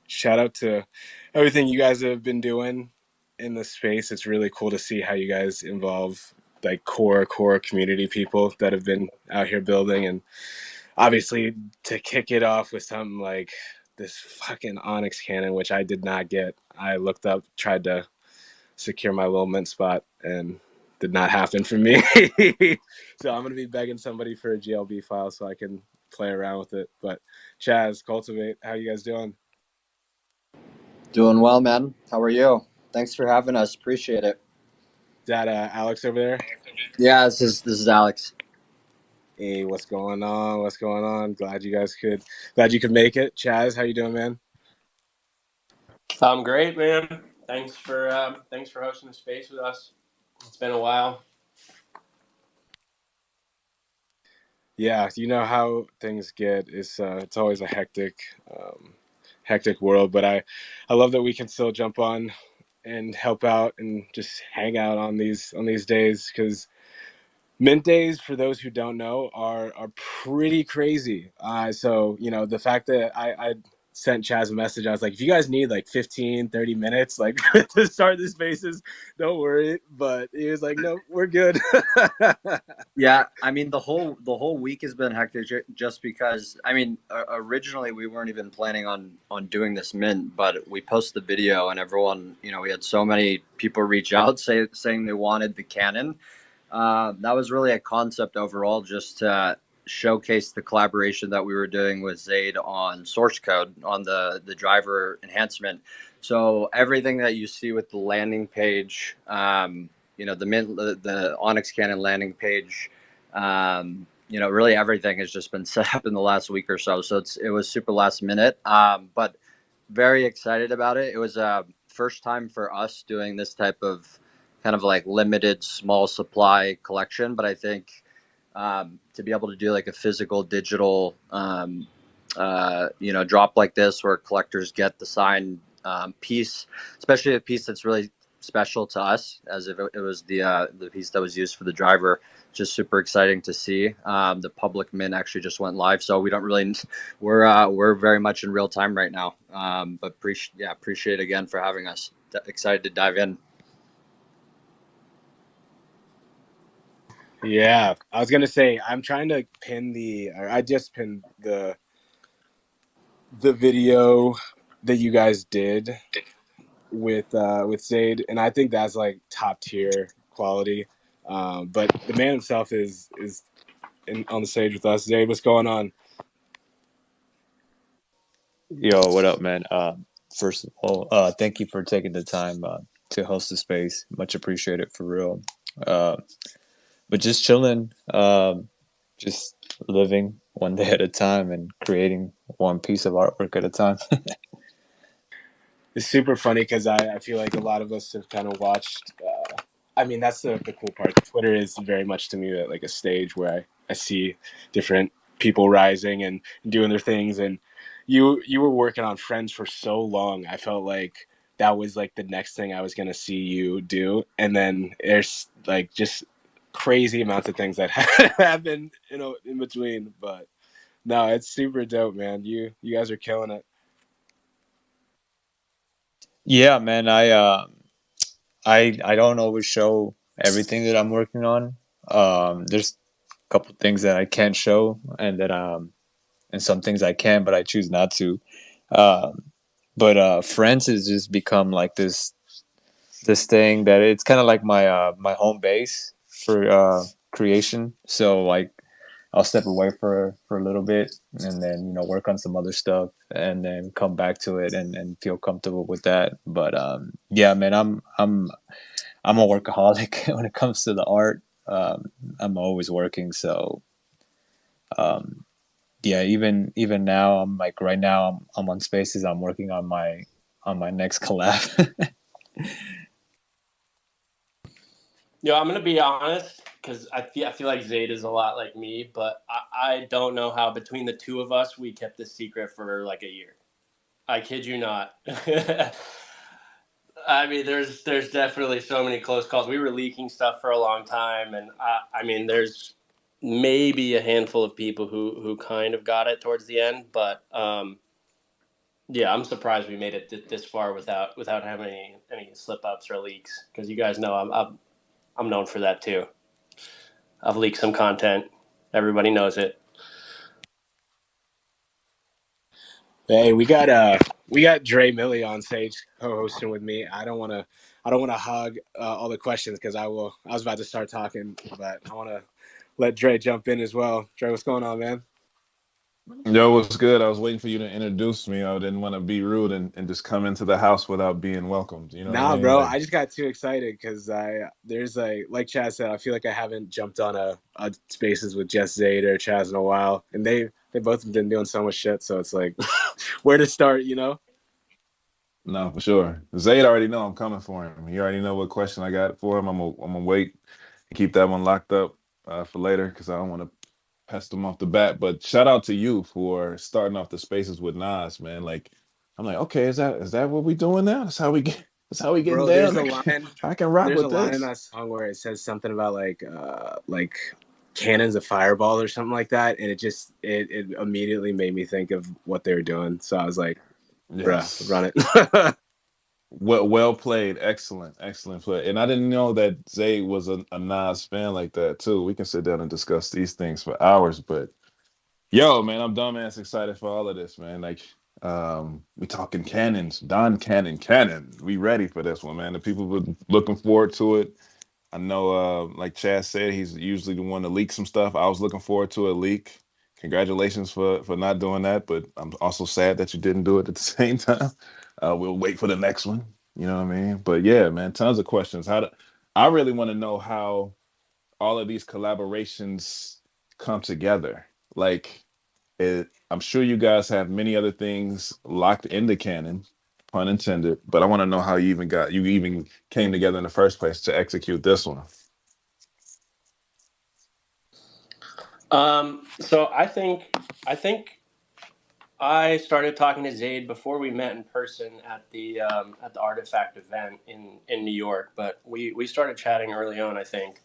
shout out to everything you guys have been doing in the space. It's really cool to see how you guys involve like core community people that have been out here building, and obviously to kick it off with something like this fucking Onyx cannon, which I did not get. I looked up, tried to secure my little mint spot, and did not happen for me. So I'm gonna be begging somebody for a GLB file so I can play around with it. But Chaz, CULT1VATE, how you guys doing? Doing well, man. How are you? Thanks for having us. Appreciate it. Is that Alex over there? Yeah, this is Alex. Hey, what's going on? What's going on? Glad you could make it. Chaz, how you doing, man? I'm great, man. Thanks for hosting the space with us. It's been a while. Yeah, you know how things get. It's always a hectic world, but I love that we can still jump on and help out and just hang out on these days, because mint days, for those who don't know, are pretty crazy. So the fact that I sent Chaz a message, I was like, if you guys need like 15-30 minutes like to start the spaces, don't worry. But he was like, no, we're good. Yeah, I mean the whole week has been hectic just because originally we weren't even planning on doing this mint, but we posted the video and everyone, we had so many people reach out saying they wanted the cannon. That was really a concept overall, just to showcase the collaboration that we were doing with Zaid on source code on the driver enhancement. So everything that you see with the landing page, the Onyx Cannon landing page, really everything has just been set up in the last week or so. So it was super last minute, but very excited about it. It was a first time for us doing this type of kind of like limited small supply collection, but I think to be able to do like a physical digital drop like this where collectors get the signed piece, especially a piece that's really special to us, as if it was the piece that was used for the driver. Just super exciting to see. The public mint actually just went live, so we don't really we're very much in real time right now. But appreciate again for having us. Excited to dive in. Yeah, I was gonna say I'm trying to I just pinned the video that you guys did with Zaid, and I think that's like top tier quality. But the man himself is on the stage with us. Zaid, what's going on? Yo, what up, man? First of all, thank you for taking the time to host the space. Much appreciated, for real. Uh, but just chilling, just living one day at a time and creating one piece of artwork at a time. It's super funny because I feel like a lot of us have kind of watched. I mean, that's the cool part. Twitter is very much to me like a stage where I see different people rising and doing their things. And you were working on Friends for so long. I felt like that was like the next thing I was gonna see you do. And then there's like just crazy amounts of things that happen, in between. But no, it's super dope, man. You guys are killing it. Yeah, man. I don't always show everything that I'm working on. There's a couple things that I can't show, and some things I can, but I choose not to. Um, but Friends has just become like this thing that it's kind of like my home base for creation. So like I'll step away for a little bit and then work on some other stuff and then come back to it and feel comfortable with that. But yeah, man, I'm a workaholic when it comes to the art. I'm always working, so yeah. Even now, I'm like right now I'm on Spaces. I'm working on my next collab. I'm gonna be honest because I feel like Zaid is a lot like me, but I don't know how between the two of us we kept this secret for like a year. I kid you not. I mean, there's definitely so many close calls. We were leaking stuff for a long time, and I mean, there's maybe a handful of people who kind of got it towards the end, but Yeah, I'm surprised we made it this far without having any slip ups or leaks, because you guys know I'm known for that too. I've leaked some content. Everybody knows it. Hey, we got Dre Millie on stage co-hosting with me. I don't want to hog all the questions because I was about to start talking, but I want to let Dre jump in as well. Dre, what's going on, man? Yo, what's good? I was waiting for you to introduce me. I didn't want to be rude and just come into the house without being welcomed. You know what I Nah, mean? bro, Like, I just got too excited because there's like Chaz said, I feel like I haven't jumped on a spaces with Jess, Zaid, or Chaz in a while, and they both have been doing so much shit. So it's like, where to start, you know? no, for sure. Zayd already know I'm coming for him. He already know what question I got for him. I'm gonna wait and keep that one locked up for later because I don't want to pest him off the bat. But shout out to you for starting off the spaces with Nas, man. Like, I'm like, okay, is that what we doing now? That's how we getting Bro, down. I can rock there's a with line in this. that song where it says something about like cannons of fireball or something like that, and it immediately made me think of what they were doing. So I was like, bruh, Yes. run it. Well played. Excellent play. And I didn't know that Zay was a Nas fan like that too. We can sit down and discuss these things for hours, but yo, man, I'm dumbass excited for all of this, man. Like, we talking cannons, Don Cannon. We ready for this one, man. The people were looking forward to it. I know, like Chad said, he's usually the one to leak some stuff. I was looking forward to a leak. Congratulations for not doing that, but I'm also sad that you didn't do it at the same time. We'll wait for the next one. You know what I mean? But yeah, man, tons of questions. I really want to know how all of these collaborations come together. Like, I'm sure you guys have many other things locked in the canon, pun intended. But I want to know how you even came together in the first place to execute this one. So I think I started talking to Zaid before we met in person at the Artifact event in New York. But we started chatting early on, I think.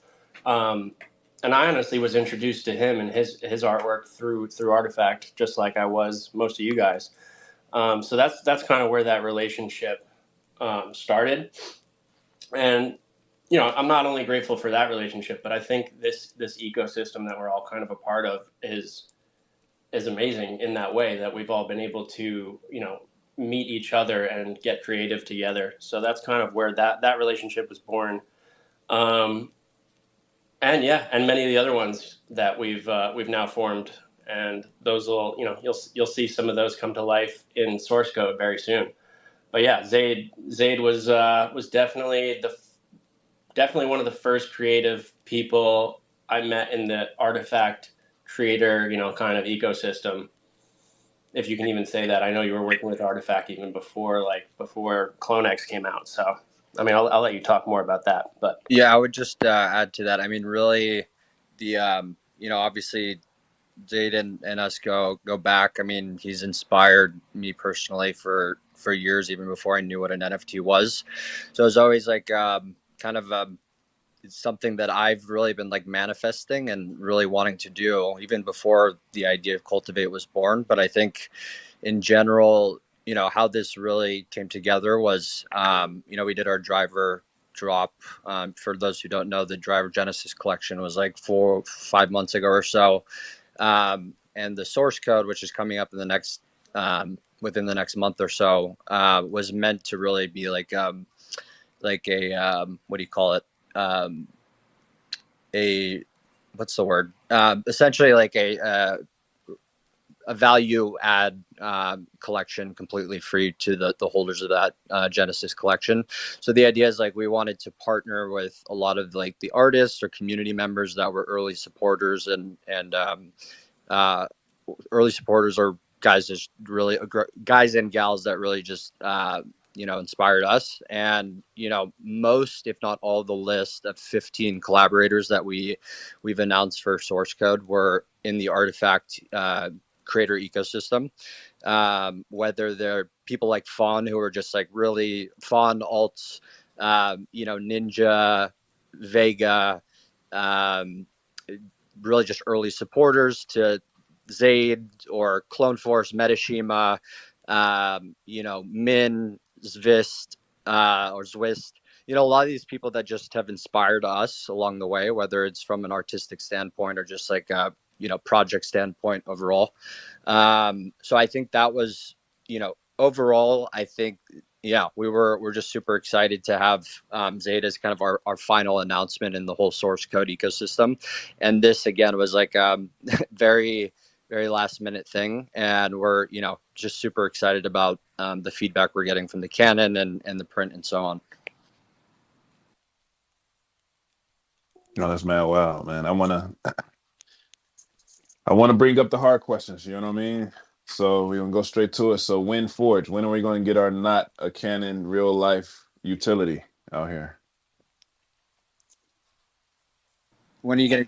And I honestly was introduced to him and his artwork through Artifact, just like I was most of you guys. So that's kind of where that relationship started. And you know, I'm not only grateful for that relationship, but I think this ecosystem that we're all kind of a part of is amazing in that way, that we've all been able to, you know, meet each other and get creative together. So that's kind of where that relationship was born. And yeah, and many of the other ones that we've now formed, and those will, you know, you'll see some of those come to life in source code very soon. But yeah, Zaid was definitely one of the first creative people I met in the Artifact creator, you know, kind of ecosystem, if you can even say that. I know you were working with Artifact even before CloneX came out. So, I mean, I'll let you talk more about that. But Yeah, I would just add to that. I mean, really, the you know, obviously, Zayd and us go back. I mean, he's inspired me personally for years, even before I knew what an NFT was. So it's always like kind of it's something that I've really been like manifesting and really wanting to do even before the idea of Cultivate was born. But I think in general, you know, how this really came together was, you know, we did our driver drop. For those who don't know, the Driver Genesis collection was like 4 or 5 months ago or so. And the source code, which is coming up in the next, within the next month or so, was meant to really be like a, what do you call it? A what's the word? Essentially like a value add collection completely free to the holders of that Genesis collection. So the idea is like we wanted to partner with a lot of like the artists or community members that were early supporters and early supporters, or guys just really guys and gals that really just you know, inspired us. And you know, most if not all the list of 15 collaborators that we've announced for source code were in the Artifact creator ecosystem, whether they're people like Fawn, who are just like really Fawn alts, you know, Ninja, Vega, really just early supporters, to Zaid or Clone Force, Metashima, Min, Zvist, or Zwist, a lot of these people that just have inspired us along the way, whether it's from an artistic standpoint or just like a, project standpoint overall. So I think that was, overall, I think, yeah, we're just super excited to have Zaid as kind of our final announcement in the whole source code ecosystem. And this again was like very, very last minute thing. And we're, just super excited about the feedback we're getting from the Canon and the print and so on. No, that's mad wild, man. I wanna bring up the hard questions, you know what I mean? So we're gonna go straight to it. So when Forge, when are we gonna get our not a Canon real life utility out here? When are you getting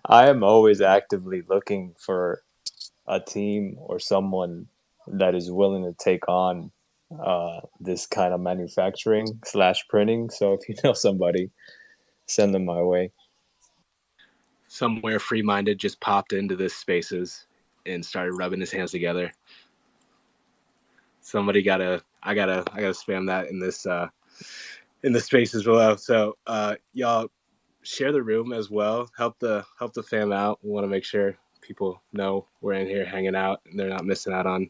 I am always actively looking for a team or someone that is willing to take on this kind of manufacturing / printing. So if you know somebody, send them my way. Somewhere free-minded just popped into this spaces and started rubbing his hands together. Somebody I gotta spam that in the spaces below. So y'all share the room as well. Help the fam out. We want to make sure people know we're in here hanging out and they're not missing out on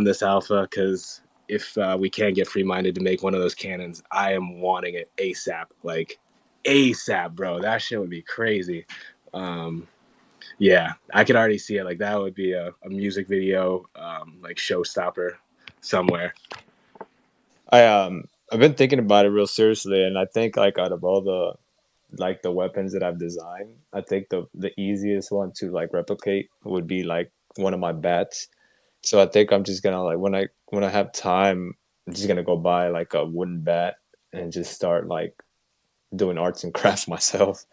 this alpha, because if we can get free-minded to make one of those cannons, I am wanting it ASAP. Like ASAP, bro. That shit would be crazy. Yeah, I could already see it. Like that would be a music video, like showstopper somewhere. I've been thinking about it real seriously, and I think like out of all the weapons that I've designed, I think the easiest one to like replicate would be like one of my bats. So I think I'm just gonna like when I have time, I'm just gonna go buy like a wooden bat and just start like doing arts and crafts myself.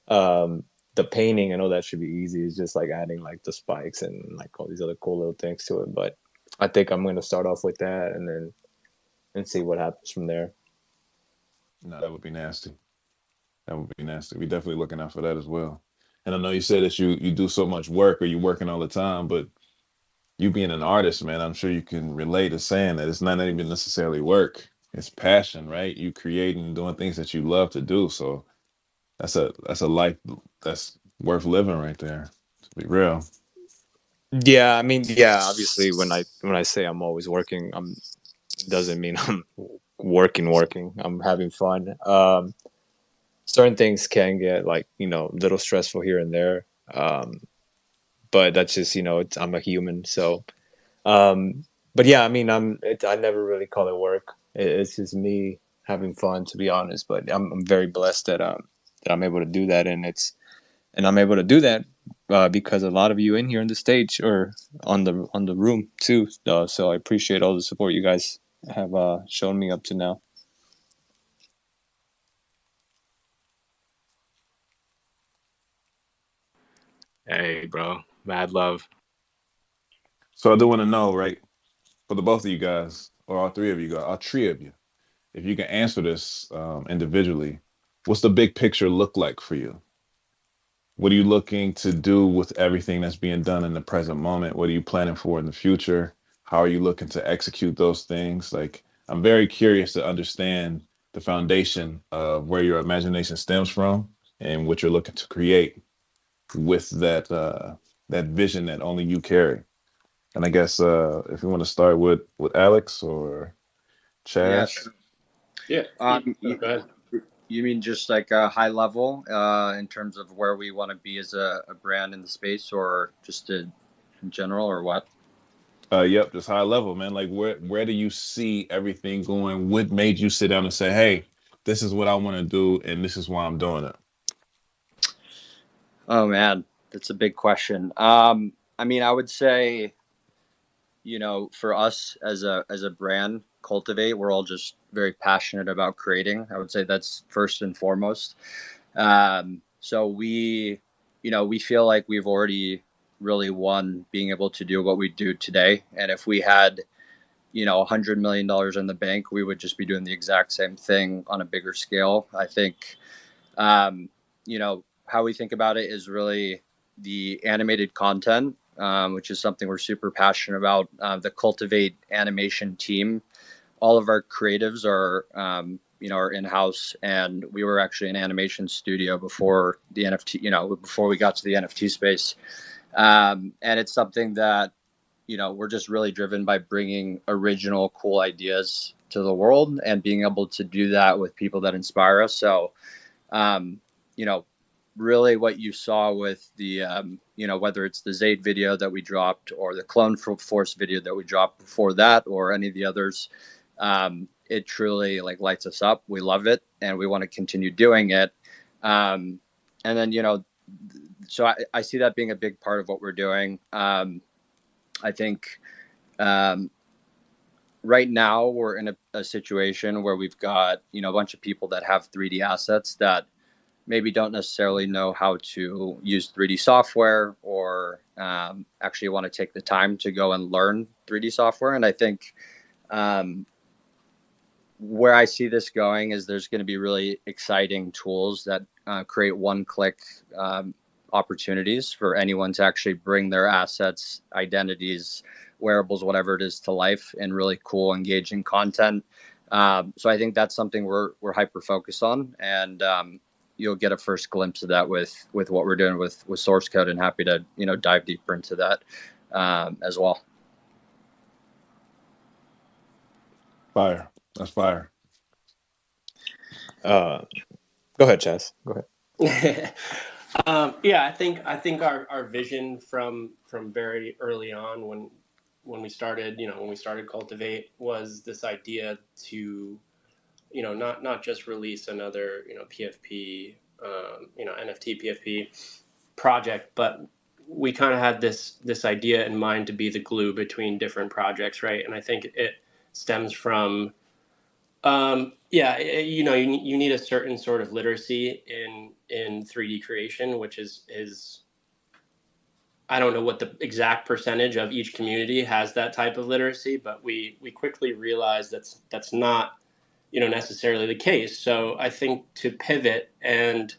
The painting and all that should be easy. It's just like adding like the spikes and like all these other cool little things to it. But I think I'm gonna start off with that and see what happens from there. No, that would be nasty. That would be nasty. We definitely looking out for that as well. And I know you said that you do so much work or you're working all the time, but you being an artist, man, I'm sure you can relate to saying that it's not even necessarily work. It's passion, right? You creating, doing things that you love to do. So that's a life that's worth living right there. To be real. Yeah, I mean, yeah, obviously when I say I'm always working, doesn't mean I'm working. I'm having fun. Certain things can get like, a little stressful here and there. But that's just, I'm a human. So, but yeah, I mean, I never really call it work. It's just me having fun, to be honest. But I'm very blessed that I'm able to do that, and I'm able to do that because a lot of you in here on the stage or on the room too. So I appreciate all the support you guys have shown me up to now. Hey, bro, mad love. So I do want to know, right, for the both of you guys, or all three of you guys, all three of you, if you can answer this individually, what's the big picture look like for you? What are you looking to do with everything that's being done in the present moment? What are you planning for in the future? How are you looking to execute those things? Like, I'm very curious to understand the foundation of where your imagination stems from and what you're looking to create with that vision that only you carry. And I guess if you want to start with Alex or Chaz. Yes. Yeah. Go ahead. You mean just like a high level in terms of where we want to be as a brand in the space, or just in general, or what? Yep, just high level, man. Like where do you see everything going? What made you sit down and say, hey, this is what I want to do and this is why I'm doing it? Oh man, that's a big question. I mean, I would say, for us as a brand, CULT1VATE, we're all just very passionate about creating. I would say that's first and foremost. So we feel like we've already really won being able to do what we do today. And if we had, $100 million in the bank, we would just be doing the exact same thing on a bigger scale. I think, how we think about it is really the animated content which is something we're super passionate about. The CULT1VATE animation team, all of our creatives are, are in-house, and we were actually an animation studio before the NFT, before we got to the NFT space. And it's something that, we're just really driven by bringing original, cool ideas to the world and being able to do that with people that inspire us. So, really what you saw with the, whether it's the Zaid video that we dropped or the Clone Force video that we dropped before that, or any of the others, it truly lights us up. We love it and we want to continue doing it. And then, so I see that being a big part of what we're doing. I think right now we're in a situation where we've got, a bunch of people that have 3D assets that maybe don't necessarily know how to use 3D software, or actually want to take the time to go and learn 3D software. And I think where I see this going is there's going to be really exciting tools that create one-click opportunities for anyone to actually bring their assets, identities, wearables, whatever it is, to life in really cool, engaging content. So I think that's something we're hyper focused on, and you'll get a first glimpse of that with what we're doing with source code, and happy to dive deeper into that as well. Fire. That's fire. Go ahead, Chaz. Go ahead. I think our vision from very early on, when we started CloneXRadio.eth, was this idea to not just release another PFP NFT PFP project, but we kind of had this idea in mind to be the glue between different projects, right? And I think it stems from you need a certain sort of literacy in 3D creation, which is I don't know what the exact percentage of each community has that type of literacy, but we quickly realized that's not necessarily the case. So I think to pivot, and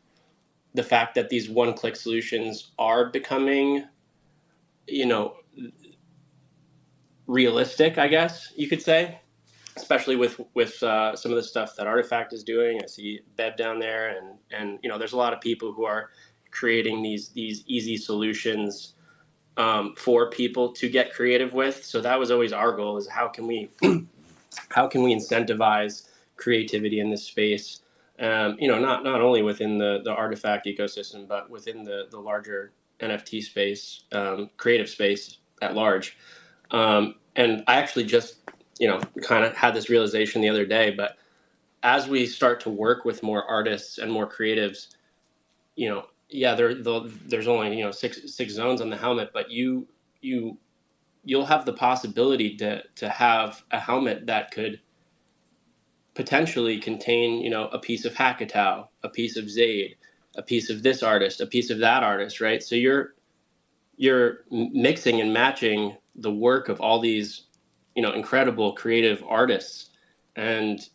the fact that these one-click solutions are becoming realistic, I guess you could say, especially with some of the stuff that Artifact is doing. I see Bev down there, and there's a lot of people who are creating these easy solutions for people to get creative with. So that was always our goal: is how can we incentivize creativity in this space? Not only within the Artifact ecosystem, but within the larger NFT space, creative space at large. And I actually just kind of had this realization the other day. But as we start to work with more artists and more creatives, there's only six zones on the helmet, but you'll have the possibility to have a helmet that could potentially contain a piece of Hackatow, a piece of Zaid, a piece of this artist, a piece of that artist, right? So you're mixing and matching the work of all these incredible creative artists, and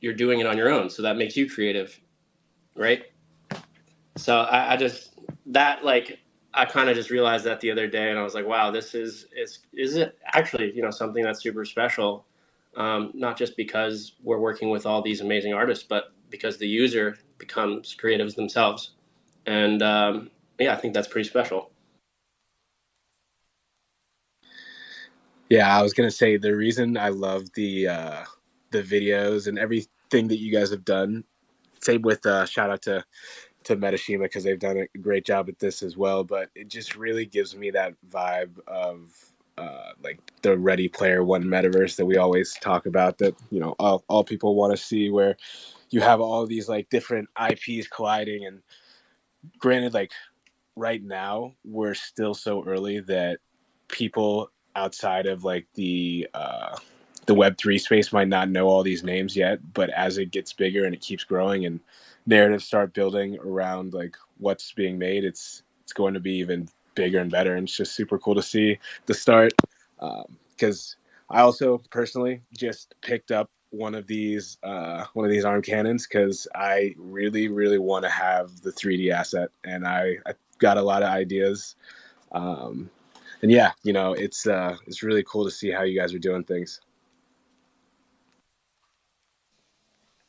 you're doing it on your own, so that makes you creative, right? So I kind of just realized that the other day, and I was like, wow, this is it actually something that's super special, not just because we're working with all these amazing artists, but because the user becomes creatives themselves. And I think that's pretty special. Yeah, I was gonna say the reason I love the videos and everything that you guys have done. Same with shout out to Metashima, because they've done a great job at this as well. But it just really gives me that vibe of like the Ready Player One metaverse that we always talk about. That all people want to see, where you have all these like different IPs colliding. And granted, like right now we're still so early that people outside of like the Web3 space might not know all these names yet, but as it gets bigger and it keeps growing and narratives start building around like what's being made, it's going to be even bigger and better. And it's just super cool to see the start, because I also personally just picked up one of these arm cannons because I really, really want to have the 3D asset, and I got a lot of ideas yeah, it's really cool to see how you guys are doing things.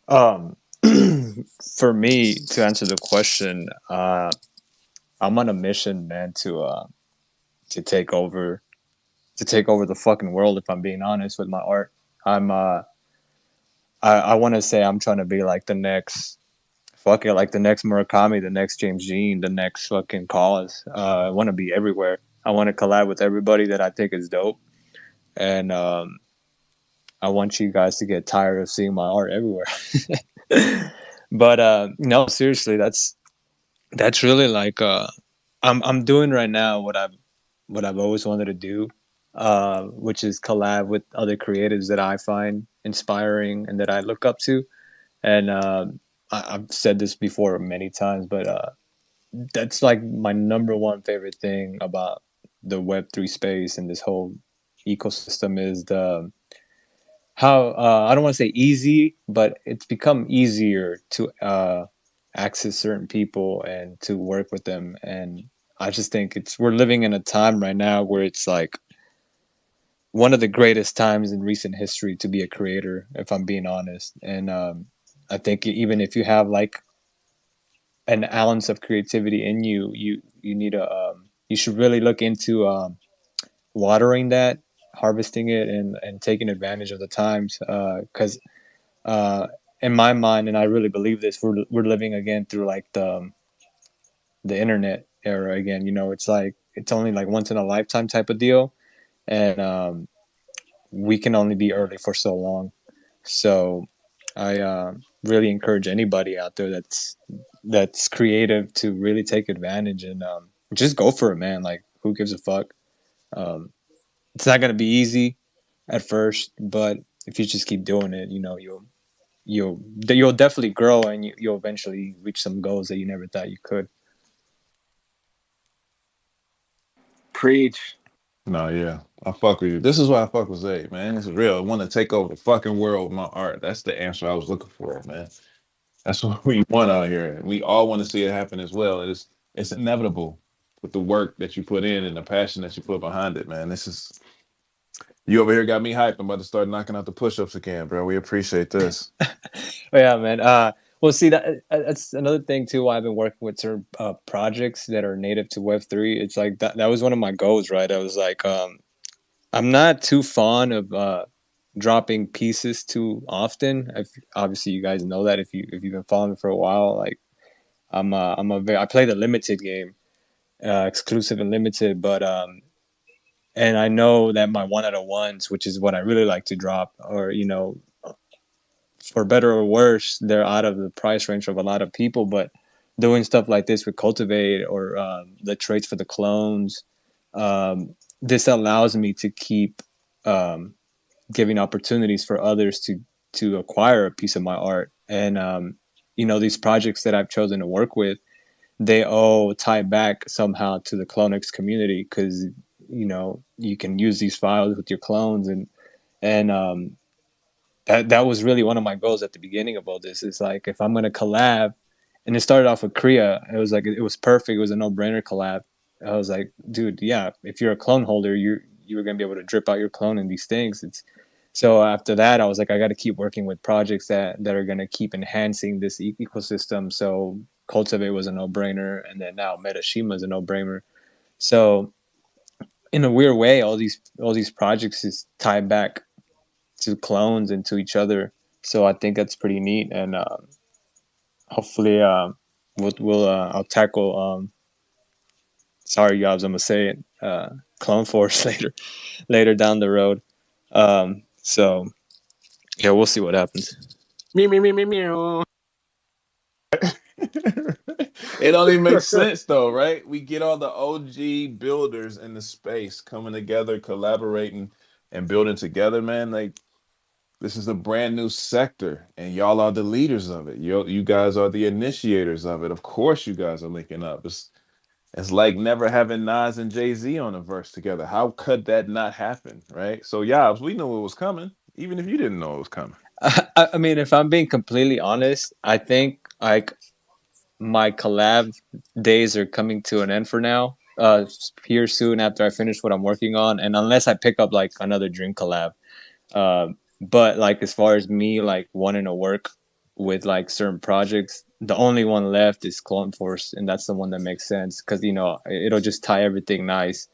For me, to answer the question, I'm on a mission, man, to take over the fucking world. If I'm being honest with my art, I want to say I'm trying to be like the next like the next Murakami, the next James Jean, the next fucking CAS. I want to be everywhere. I want to collab with everybody that I think is dope, and I want you guys to get tired of seeing my art everywhere. But no, seriously, that's really like I'm doing right now what I've always wanted to do, which is collab with other creatives that I find inspiring and that I look up to. And I've said this before many times, but that's like my number one favorite thing about the Web3 space and this whole ecosystem is the how I don't want to say easy, but it's become easier to access certain people and to work with them. And I just think we're living in a time right now where it's like one of the greatest times in recent history to be a creator, if I'm being honest. And I think even if you have like an ounce of creativity in you, you need you should really look into watering that, harvesting it, and taking advantage of the times. Because in my mind, and I really believe this, we're living again through like the internet era again. It's like it's only like once in a lifetime type of deal, and we can only be early for so long. So I really encourage anybody out there that's creative to really take advantage and just go for it, man. Like, who gives a fuck? It's not gonna be easy at first, but if you just keep doing it, you'll definitely grow, and you'll eventually reach some goals that you never thought you could. Preach. No, yeah, I fuck with you. This is why I fuck with Zaid, man. This is real. I want to take over the fucking world with my art. That's the answer I was looking for, man. That's what we want out here, and we all want to see it happen as well. It's inevitable with the work that you put in and the passion that you put behind it, man. This is you over here got me hyped. I'm about to start knocking out the push-ups again, bro. We appreciate this. Yeah, man. Well, see that's another thing too. Why I've been working with certain projects that are native to Web3. It's like that was one of my goals, right? I was like, I'm not too fond of dropping pieces too often. Obviously, you guys know that if you've been following me for a while. Like, I play the limited game, exclusive and limited, but and I know that my one out of ones, which is what I really like to drop, or for better or worse, they're out of the price range of a lot of people. But doing stuff like this with CULT1VATE or the traits for the clones, this allows me to keep giving opportunities for others to acquire a piece of my art. And these projects that I've chosen to work with, they all tie back somehow to the CloneX community, because you can use these files with your clones, and that was really one of my goals at the beginning of all this. Is like, if I'm going to collab, and it started off with Kriya, it was like, it was perfect. It was a no-brainer collab. I was like, dude, yeah, if you're a clone holder, you're going to be able to drip out your clone in these things. So after that, I was like, I got to keep working with projects that are going to keep enhancing this ecosystem. So CULT1VATE was a no-brainer, and then now Metashima is a no-brainer. So in a weird way, all these projects is tied back to clones and to each other. So I think that's pretty neat, and hopefully I'll tackle sorry guys, I'm gonna say it, Clone Force later down the road. So yeah, we'll see what happens. Meow. It only makes sense though, right? We get all the OG builders in the space coming together, collaborating and building together, man. Like, this is a brand new sector, and y'all are the leaders of it. You guys are the initiators of it. Of course, you guys are linking up. It's like never having Nas and Jay-Z on a verse together. How could that not happen, right? So, Yabs, we knew it was coming, even if you didn't know it was coming. I mean, if I'm being completely honest, I think like my collab days are coming to an end for now. here soon after I finish what I'm working on, and unless I pick up like another dream collab. But like as far as me like wanting to work with like certain projects, the only one left is Clone Force, and that's the one that makes sense because you know it'll just tie everything nice.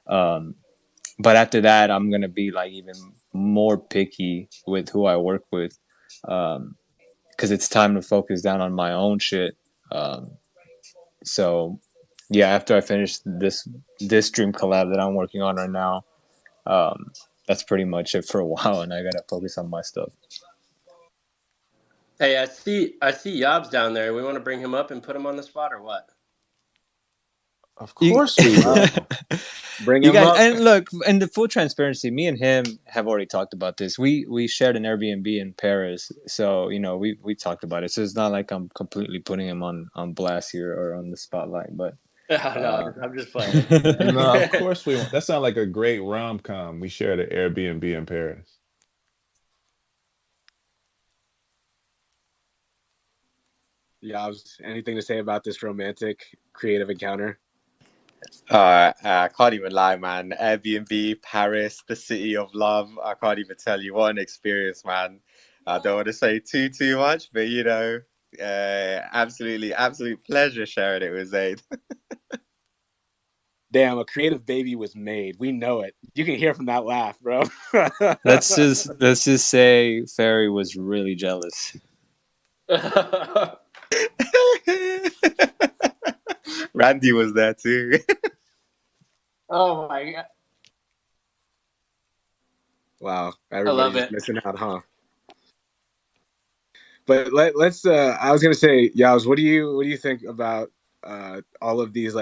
But after that, I'm gonna be like even more picky with who I work with, because it's time to focus down on my own shit. So yeah, after I finish this dream collab that I'm working on right now, that's pretty much it for a while, and I gotta focus on my stuff. Hey, I see Yobs down there. We want to bring him up and put him on the spot, or what? Of course we will. Bring You him guys, up. and look, in the full transparency, me and him have already talked about this. We shared an Airbnb in Paris, so you know we talked about it. So it's not like I'm completely putting him on blast here or on the spotlight. But No, I'm just playing. No, of course we won't. That sounds like a great rom-com. We shared an Airbnb in Paris. Yeah, anything to say about this romantic creative encounter? I can't even lie, man. Airbnb, Paris, the city of love. I can't even tell you what an experience, man. I don't want to say too much, but you know, absolute pleasure sharing it with Zaid. Damn, a creative baby was made. We know it. You can hear from that laugh, bro. let's just say Ferry was really jealous. Randy was there too. Oh my god! Wow, love everybody's it. missing out, huh? But let's. I was gonna say, Yaz, what do you think about all of these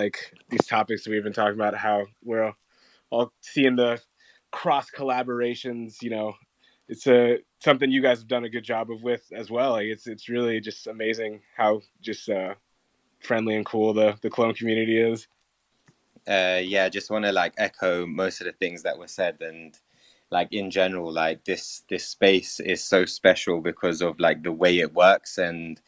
these topics that we've been talking about? How we're all seeing the cross collaborations. You know, it's something you guys have done a good job with as well. Like it's really just amazing how just friendly and cool the clone community is. Yeah, I just want to like echo most of the things that were said, and like in general, like this space is so special because of like the way it works, and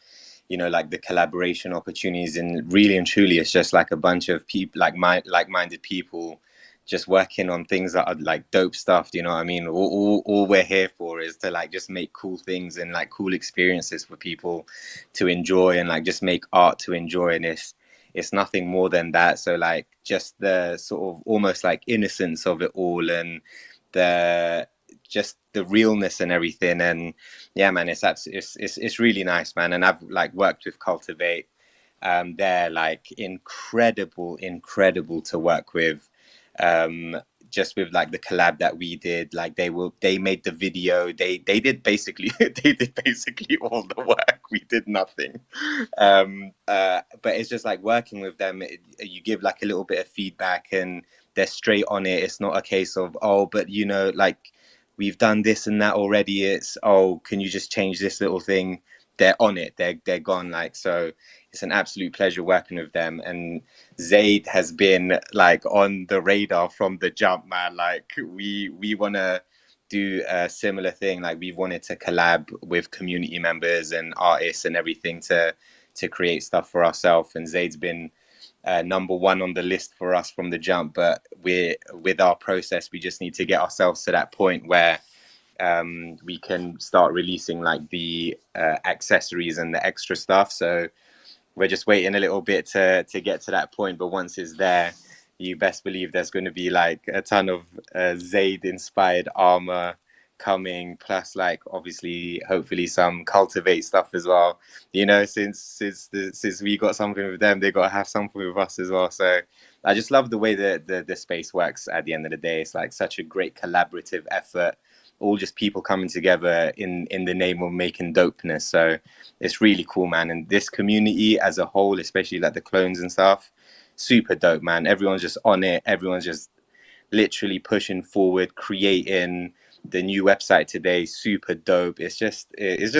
you know, like the collaboration opportunities, and really and truly it's just like a bunch of people like-minded people just working on things that are like dope stuff. You know what I mean? All we're here for is to like just make cool things and like cool experiences for people to enjoy, and like just make art to enjoy, and it's nothing more than that. So like just the sort of almost like innocence of it all, and the just the realness and everything. And yeah, man, it's really nice, man. And I've like worked with CULT1VATE. They're like incredible to work with. Just with like the collab that we did, like they made the video, they did basically they did basically all the work. We did nothing. But it's just like working with them, you give like a little bit of feedback and they're straight on it. It's not a case of, oh, but you know, like we've done this and that already. It's, oh, can you just change this little thing? They're on it. They're gone. Like, so it's an absolute pleasure working with them. And Zaid has been like on the radar from the jump, man. Like we want to do a similar thing. Like we wanted to collab with community members and artists and everything to create stuff for ourselves. And Zaid's been number one on the list for us from the jump. But with our process, we just need to get ourselves to that point where we can start releasing like the accessories and the extra stuff. So we're just waiting a little bit to get to that point. But once it's there, you best believe there's going to be like a ton of Zaid inspired armor coming, plus like obviously hopefully some CULT1VATE stuff as well. You know, since we got something with them, they got to have something with us as well. So I just love the way that the space works. At the end of the day, it's like such a great collaborative effort, all just people coming together in the name of making dopeness. So it's really cool, man. And this community as a whole, especially like the clones and stuff, super dope, man. Everyone's just on it. Everyone's just literally pushing forward, creating the new website today. Super dope. It's just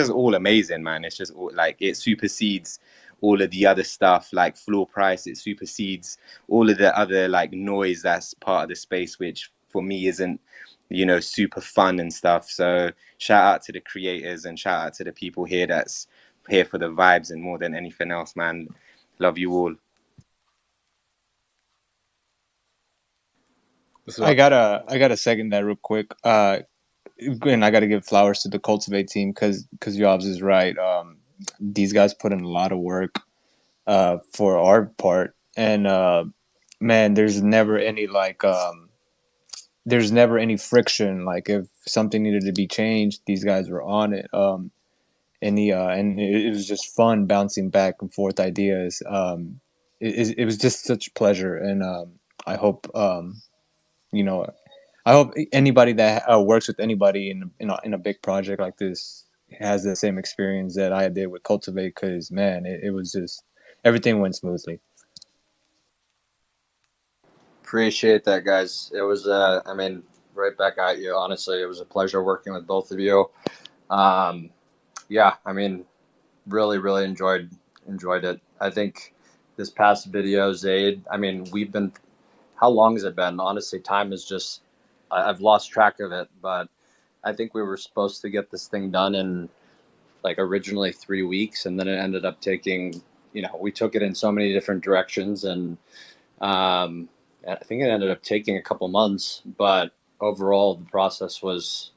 all amazing, man. It's just all, like it supersedes all of the other stuff like floor price. It supersedes all of the other like noise that's part of the space, which for me isn't, you know, super fun and stuff. So shout out to the creators and shout out to the people here that's here for the vibes and more than anything else, man. Love you all. I gotta second that real quick. And I gotta give flowers to the CULT1VATE team because Yobs is right. These guys put in a lot of work for our part, and man, there's never any friction. Like if something needed to be changed, these guys were on it. And it was just fun bouncing back and forth ideas. It was just such a pleasure, and I hope you know I hope anybody that works with anybody in a big project like this has the same experience that I did with CULT1VATE. Because man, it was just everything went smoothly. Appreciate that, guys. It was, I mean, right back at you. Honestly, it was a pleasure working with both of you. Yeah, I mean, really, really enjoyed it. I think this past video, Zaid. I mean, we've been. How long has it been? Honestly, time is just. I've lost track of it, but I think we were supposed to get this thing done in like originally 3 weeks, and then it ended up taking. We took it in so many different directions, and I think it ended up taking a couple months. But overall, the process was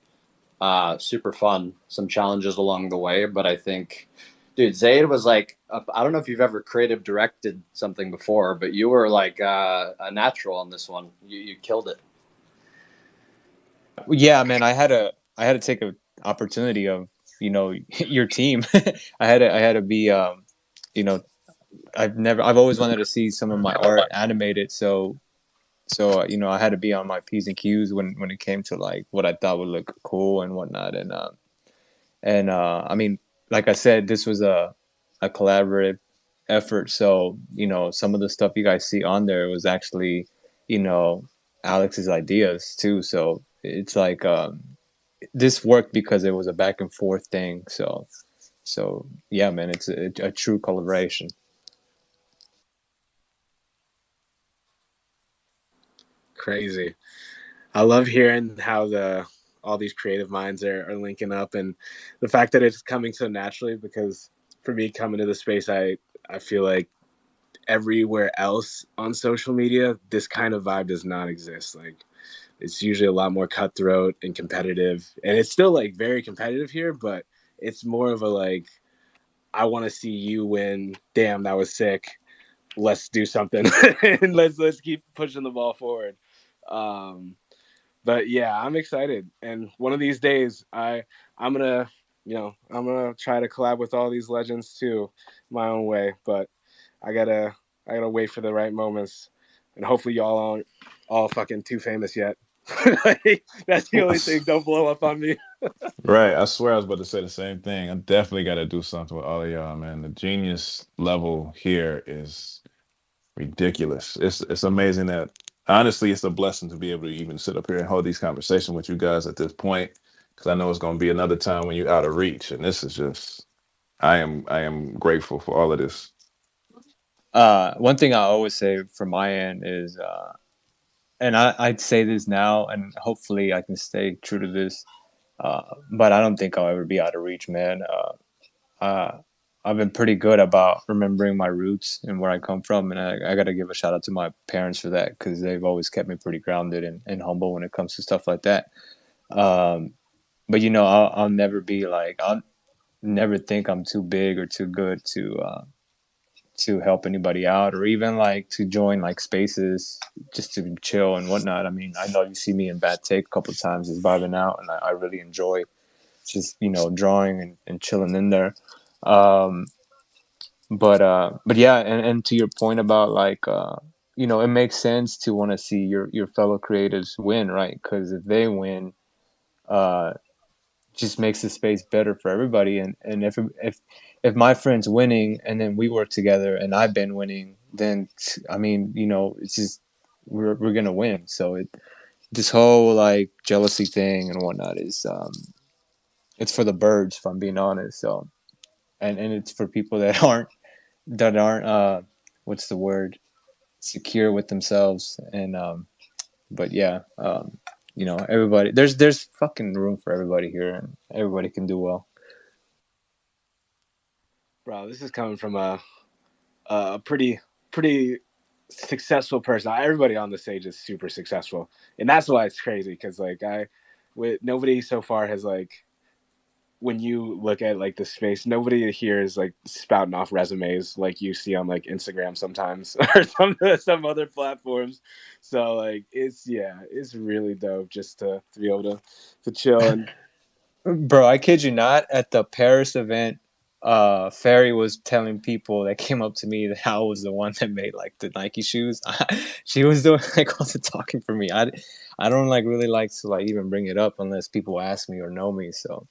super fun. Some challenges along the way, but I think, dude, Zaid was like, I don't know if you've ever creative directed something before, but you were like a natural on this one. You killed it. Yeah, man, I had to take an opportunity of your team. I had to be I've always wanted to see some of my art animated, so I had to be on my P's and Q's when it came to like what I thought would look cool and whatnot. And I mean, like I said, this was a collaborative effort, so some of the stuff you guys see on there was actually Alex's ideas too. So it's like this worked because it was a back and forth thing. So yeah, man, it's a true collaboration. Crazy. I love hearing how all these creative minds are linking up, and the fact that it's coming so naturally, because for me coming to the space, I feel like everywhere else on social media, this kind of vibe does not exist. Like it's usually a lot more cutthroat and competitive, and it's still like very competitive here, but it's more of a like, I want to see you win. Damn, that was sick. Let's do something and let's keep pushing the ball forward. But yeah, I'm excited, and one of these days I'm gonna try to collab with all these legends too, my own way. But I gotta wait for the right moments, and hopefully y'all aren't all fucking too famous yet. Like, that's the only thing. Don't blow up on me. Right. I swear I was about to say the same thing. I definitely got to do something with all of y'all, man. The genius level here is ridiculous. It's amazing that honestly, it's a blessing to be able to even sit up here and hold these conversations with you guys at this point, because I know it's going to be another time when you're out of reach, and this is just I am grateful for all of this. One thing I always say from my end is, and I'd say this now, and hopefully I can stay true to this. But I don't think I'll ever be out of reach, man. I've been pretty good about remembering my roots and where I come from, and I got to give a shout out to my parents for that, because they've always kept me pretty grounded and humble when it comes to stuff like that. But I'll never be like, I'll never think I'm too big or too good to help anybody out, or even like to join like spaces just to chill and whatnot. I mean, I know you see me in Bad Take a couple of times just vibing out, and I really enjoy just drawing and chilling in there. But yeah, and to your point about like it makes sense to want to see your fellow creatives win, right? Because if they win, uh just makes the space better for everybody. And if my friend's winning and then we work together and I've been winning, then I mean, it's just we're gonna win. So this whole like jealousy thing and whatnot is it's for the birds, if I'm being honest. So and it's for people that aren't what's the word, secure with themselves. And but yeah, everybody, there's fucking room for everybody here, and everybody can do well. Bro, this is coming from a pretty successful person. Everybody on the stage is super successful, and that's why it's crazy. Because like nobody so far has like, when you look at like the space, nobody here is like spouting off resumes like you see on like Instagram sometimes or some other platforms. So like it's really dope just to be able to chill. And Bro, I kid you not, at the Paris event, Ferry was telling people that came up to me that I was the one that made like the Nike shoes. She was doing like all the talking for me. I don't like really like to like even bring it up unless people ask me or know me. So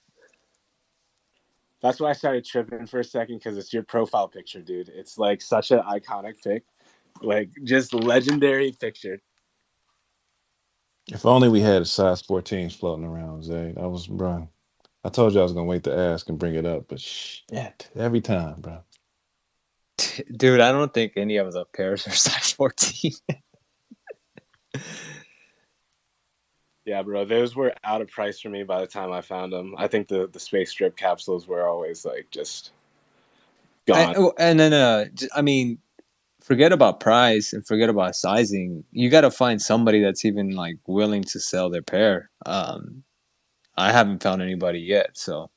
that's why I started tripping for a second, because it's your profile picture, dude. It's like such an iconic pic, like just legendary picture. If only we had size 14s floating around, Zaid. Bro. I told you I was gonna wait to ask and bring it up, but shit, every time, bro. dude, I don't think any of the pairs are size 14. Yeah, bro, those were out of price for me by the time I found them. I think the space strip capsules were always like just gone. And then I mean, forget about price and forget about sizing. You got to find somebody that's even like willing to sell their pair. I haven't found anybody yet, so.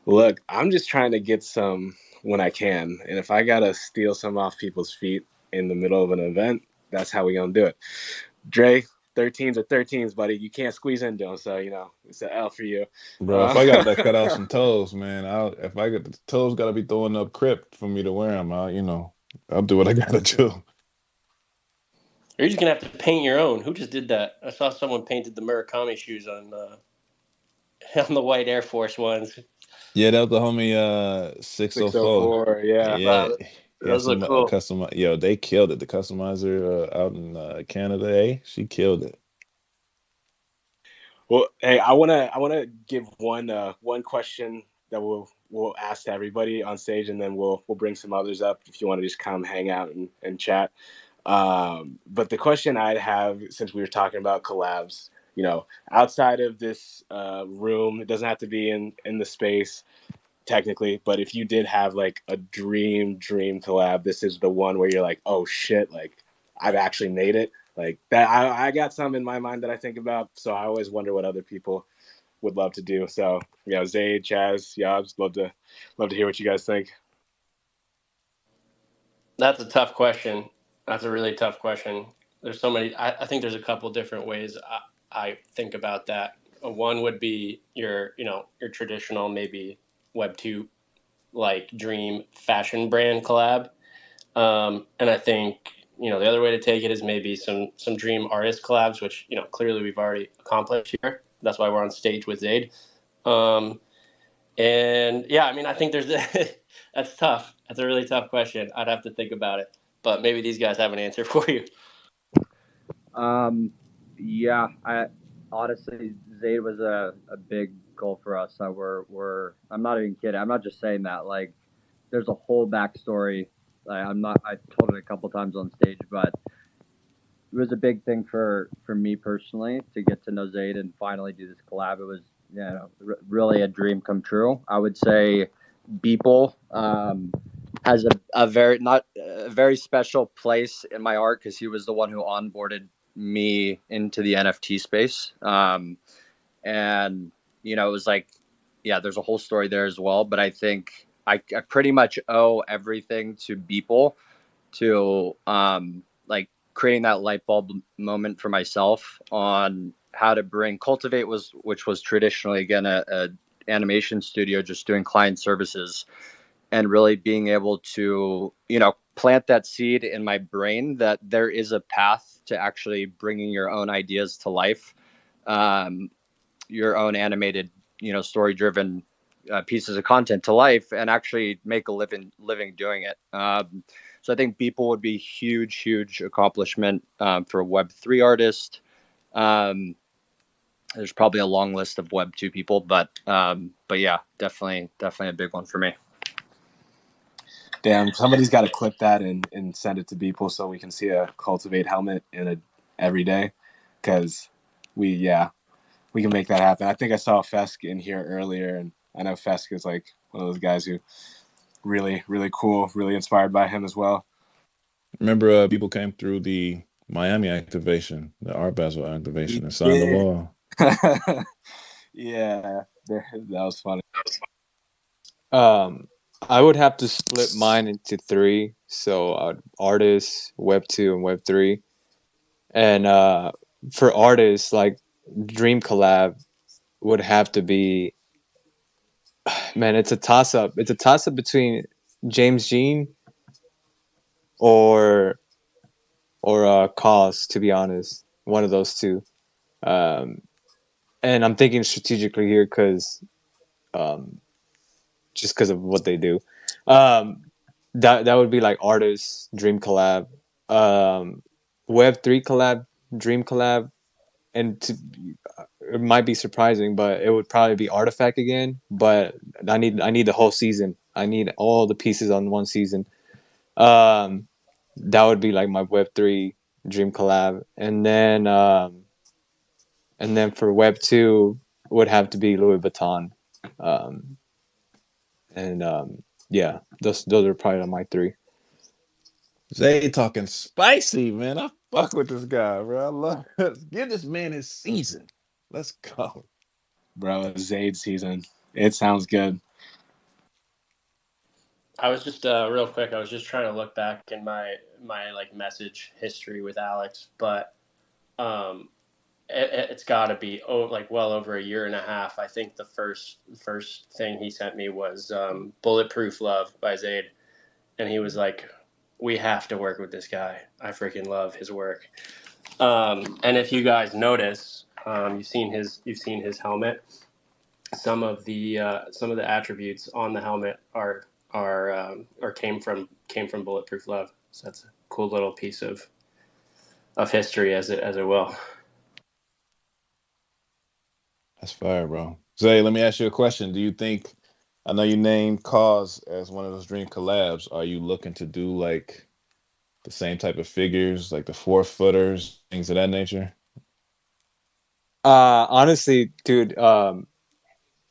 Look, I'm just trying to get some when I can, and if I gotta steal some off people's feet in the middle of an event, that's how we gonna do it. Dre, 13s are 13s, buddy. You can't squeeze into them, so it's an L for you. Bro, if I gotta cut out some toes, man, if I get the toes gotta be throwing up crypt for me to wear them, I'll do what I gotta do. Or you're just gonna have to paint your own. Who just did that? I saw someone painted the Murakami shoes on on the white Air Force ones. Yeah, that was the homie 604. 604, yeah. Yeah, he had Those look some cool. custom. Yo, they killed it. The customizer out in Canada, she killed it. Well, hey, I wanna give one question that we'll ask to everybody on stage, and then we'll bring some others up if you want to just come hang out and chat. But the question I'd have, since we were talking about collabs, outside of this room, it doesn't have to be in the space technically, but if you did have like a dream collab, this is the one where you're like, oh shit, like I've actually made it. Like that, I got some in my mind that I think about, so I always wonder what other people would love to do. So Zaid, Chaz, Yobs, love to hear what you guys think. That's a tough question. That's a really tough question. There's so many. I think there's a couple different ways I think about that. One would be your traditional maybe Web2 like dream fashion brand collab, and I think the other way to take it is maybe some dream artist collabs, which clearly we've already accomplished here. That's why we're on stage with Zaid. And yeah, I mean, I think there's that's tough. That's a really tough question. I'd have to think about it, but maybe these guys have an answer for you. Yeah, I honestly, Zaid was a big goal for us. I'm not even kidding. I'm not just saying that. Like, there's a whole backstory. I told it a couple times on stage, but it was a big thing for me personally to get to know Zaid and finally do this collab. It was really a dream come true. I would say Beeple has a very special place in my art because he was the one who onboarded me into the NFT space. And it was like, yeah, there's a whole story there as well. But I think I pretty much owe everything to Beeple to like creating that light bulb moment for myself on how to bring CULT1VATE which was traditionally again a animation studio just doing client services, and really being able to plant that seed in my brain that there is a path to actually bringing your own ideas to life, your own animated story driven pieces of content to life, and actually make a living doing it. So I think Beeple would be huge accomplishment for a Web3 artist. There's probably a long list of Web2 people, but yeah, definitely a big one for me. Damn, somebody's got to clip that and send it to Beeple so we can see a CULT1VATE helmet every day, because we can make that happen. I think I saw Fesk in here earlier, and I know Fesk is like one of those guys who really, really cool. Really inspired by him as well. Remember, people came through the Miami activation, the Art Basel activation, and signed the wall. Yeah, that was funny. I would have to split mine into three. So artists, Web 2, and Web 3. And for artists, like Dream Collab would have to be, man, it's a toss up. It's a toss up between James Jean or CAS, to be honest. One of those two. Um, and I'm thinking strategically here because just because of what they do. That would be like artists, Dream Collab, Web3 collab, Dream Collab, and it might be surprising, but it would probably be Artifact again. But I need the whole season. I need all the pieces on one season. That would be like my Web3 Dream Collab, and then for Web2 would have to be Louis Vuitton. Yeah, those are probably my three. Zaid talking spicy, man. I fuck with this guy, bro. I love it. Give this man his season. Let's go. Bro, Zaid season. It sounds good. I was just real quick. I was just trying to look back in my like message history with Alex, but it's got to be like well over a year and a half. I think the first thing he sent me was "Bulletproof Love" by Zaid, and he was like, "We have to work with this guy. I freaking love his work." And if you guys notice, you've seen his helmet. Some of the attributes on the helmet are came from Bulletproof Love. So that's a cool little piece of history, as it will. That's fire, bro. Zay, let me ask you a question. Do you think, I know you named CAS as one of those dream collabs. Are you looking to do like the same type of figures, like the 4-footers, things of that nature? Honestly, dude,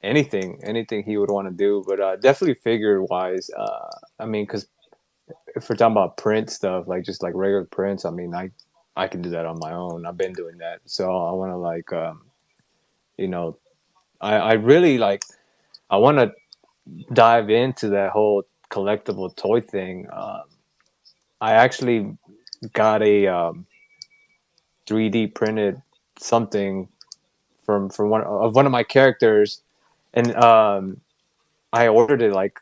anything he would want to do, but definitely figure wise. I mean, because if we're talking about print stuff, like just like regular prints, I mean, I can do that on my own. I've been doing that, so I want to like, I really like, I want to dive into that whole collectible toy thing. I actually got a 3D printed something from one of my characters, and I ordered it like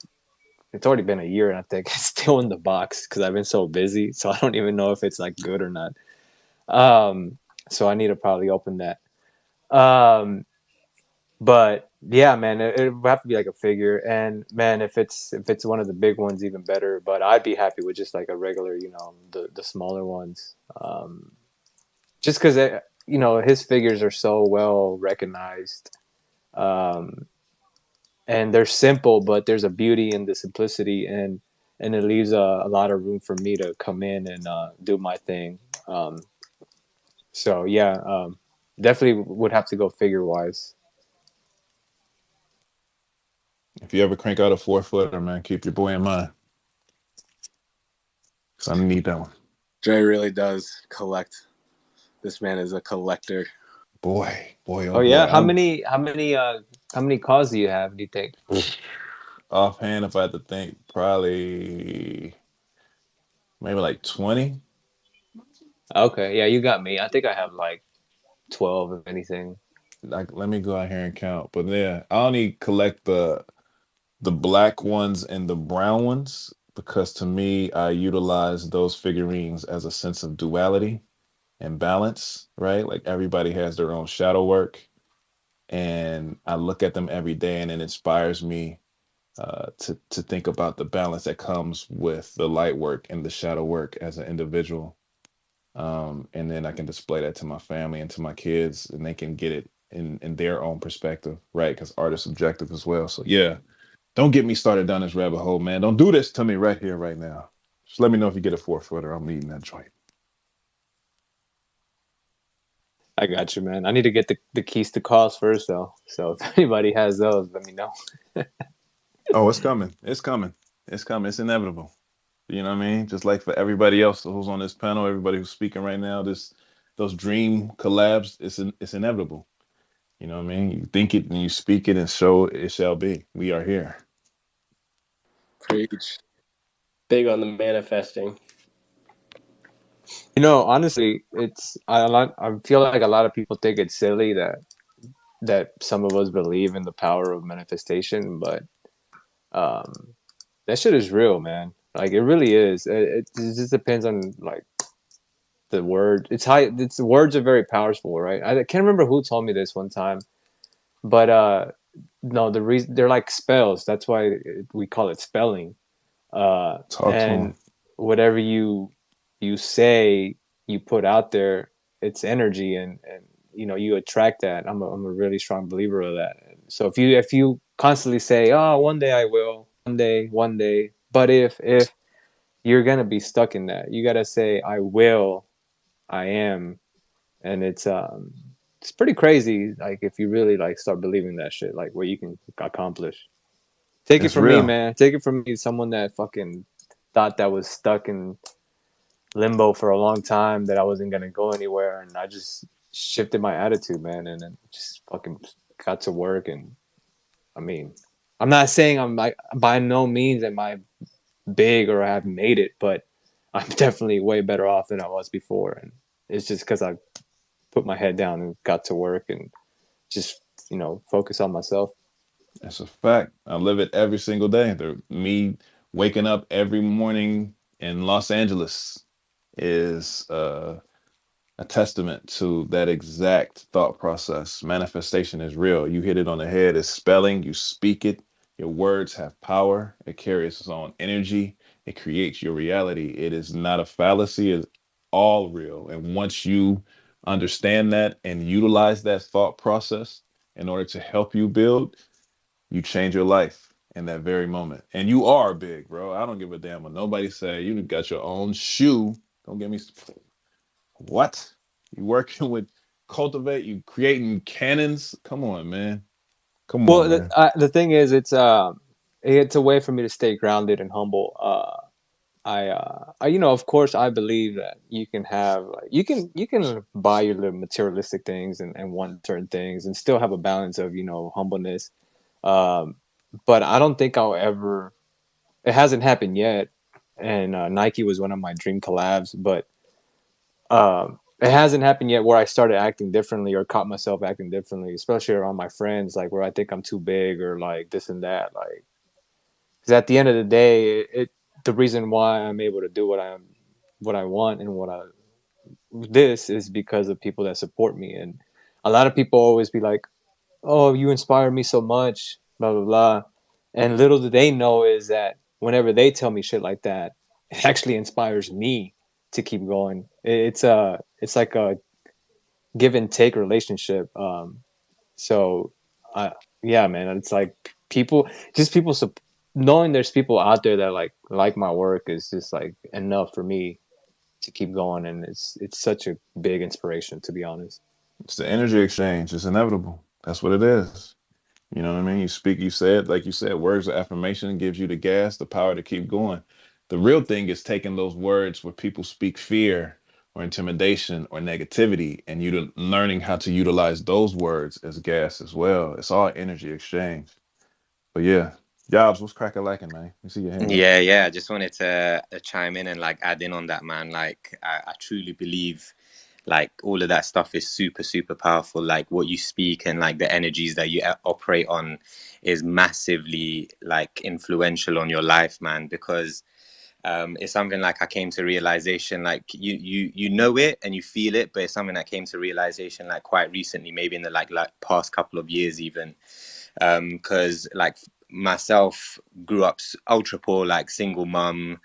it's already been a year, and I think it's still in the box because I've been so busy. So I don't even know if it's like good or not. So I need to probably open that. But yeah, man, it would have to be like a figure, and man, if it's one of the big ones, even better. But I'd be happy with just like a regular, the smaller ones. Just because his figures are so well recognized, and they're simple, but there's a beauty in the simplicity, and it leaves a lot of room for me to come in and do my thing. So yeah, definitely would have to go figure wise. If you ever crank out a 4-footer, man, keep your boy in mind. Because I need that one. Dre really does collect. This man is a collector. Boy, oh yeah, how many calls do you have? Do you think? Offhand, if I had to think, probably maybe like 20. Okay, yeah, you got me. I think I have like 12, if anything. Like, let me go out here and count. But yeah, I only collect the black ones and the brown ones because to me, I utilize those figurines as a sense of duality and balance, right? Like everybody has their own shadow work, and I look at them every day, and it inspires me to think about the balance that comes with the light work and the shadow work as an individual. And then I can display that to my family and to my kids, and they can get it in their own perspective, right? Because art is subjective as well. So yeah, don't get me started down this rabbit hole, man. Don't do this to me right here, right now. Just let me know if you get a 4-footer. I'm eating that joint. I got you, man. I need to get the keys to calls first, though. So if anybody has those, let me know. Oh, it's coming. It's coming. It's coming. It's inevitable. You know what I mean? Just like for everybody else who's on this panel, everybody who's speaking right now, those dream collabs, it's inevitable. You know what I mean? You think it and you speak it and show it shall be. We are here. Preach. Big on the manifesting. You know, honestly, I feel like a lot of people think it's silly that some of us believe in the power of manifestation, but um, that shit is real, man. Like it really is. It just depends on like the word. It's the words are very powerful, right? I can't remember who told me this one time, but no, the reason they're like spells. That's why we call it spelling. Talk to And them. whatever you say, you put out there, it's energy, and you know you attract that. I'm a really strong believer of that. So if you constantly say, oh, one day I will, one day, but if you're gonna be stuck in that, you gotta say I will, I am, and it's pretty crazy. Like if you really like start believing that shit, like what you can accomplish. Take it It's from me, real. man. Take it from me, someone that fucking thought that was stuck in limbo for a long time, that I wasn't gonna go anywhere, and I just shifted my attitude, man, and then just fucking got to work. And I mean, I'm not saying I'm like by no means am I big or have made it, but I'm definitely way better off than I was before, and it's just because I put my head down and got to work and just focus on myself. It's a fact. I live it every single day. Me waking up every morning in Los Angeles is a testament to that exact thought process. Manifestation is real. You hit it on the head. It's spelling. You speak it. Your words have power. It carries its own energy. It creates your reality. It is not a fallacy. It's all real. And once you understand that and utilize that thought process in order to help you build, you change your life in that very moment. And you are big, bro. I don't give a damn what nobody say. You got your own shoe. Don't get me what? You working with Cultivate? You creating cannons? Come on, man. Come on, Well, man. the thing is, it's a way for me to stay grounded and humble. Of course, I believe that you can have like, you can buy your little materialistic things and want certain things and still have a balance of humbleness. Um, but I don't think I'll ever. It hasn't happened yet, and Nike was one of my dream collabs, but it hasn't happened yet where I started acting differently or caught myself acting differently, especially around my friends, like where I think I'm too big or like this and that. Like, because at the end of the day, the reason why I'm able to do what I want and this is because of people that support me. And a lot of people always be like, "Oh, you inspire me so much," blah blah blah. And little do they know is that whenever they tell me shit like that, it actually inspires me to keep going. It's like a give and take relationship. So, yeah, man, it's like people knowing there's people out there that like my work is just like enough for me to keep going, and it's such a big inspiration, to be honest. It's the energy exchange. It's inevitable. That's what it is. You know what I mean? You speak, you said, like you said, words of affirmation gives you the gas, the power to keep going. The real thing is taking those words where people speak fear or intimidation or negativity, and learning how to utilize those words as gas as well. It's all energy exchange. But yeah, Jobs, what's cracking lacking, man? You see your hand up. Yeah. I just wanted to chime in and like add in on that, man. Like, I truly believe like all of that stuff is super, super powerful. Like what you speak and like the energies that you operate on is massively like influential on your life, man, because it's something like I came to realization, like you know it and you feel it, but it's something that came to realization like quite recently, maybe in the like past couple of years even, because like myself grew up ultra poor, like single mum.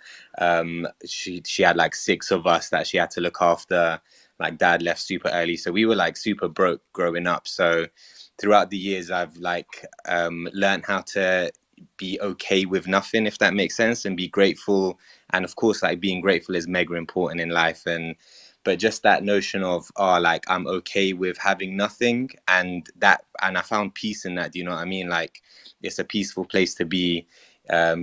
She had like 6 of us that she had to look after. Like dad left super early, so we were like super broke growing up. So throughout the years I've like learned how to be okay with nothing, if that makes sense, and be grateful. And of course like being grateful is mega important in life, and but just that notion of like I'm okay with having nothing, and I found peace in that. Do you know what I mean? Like it's a peaceful place to be.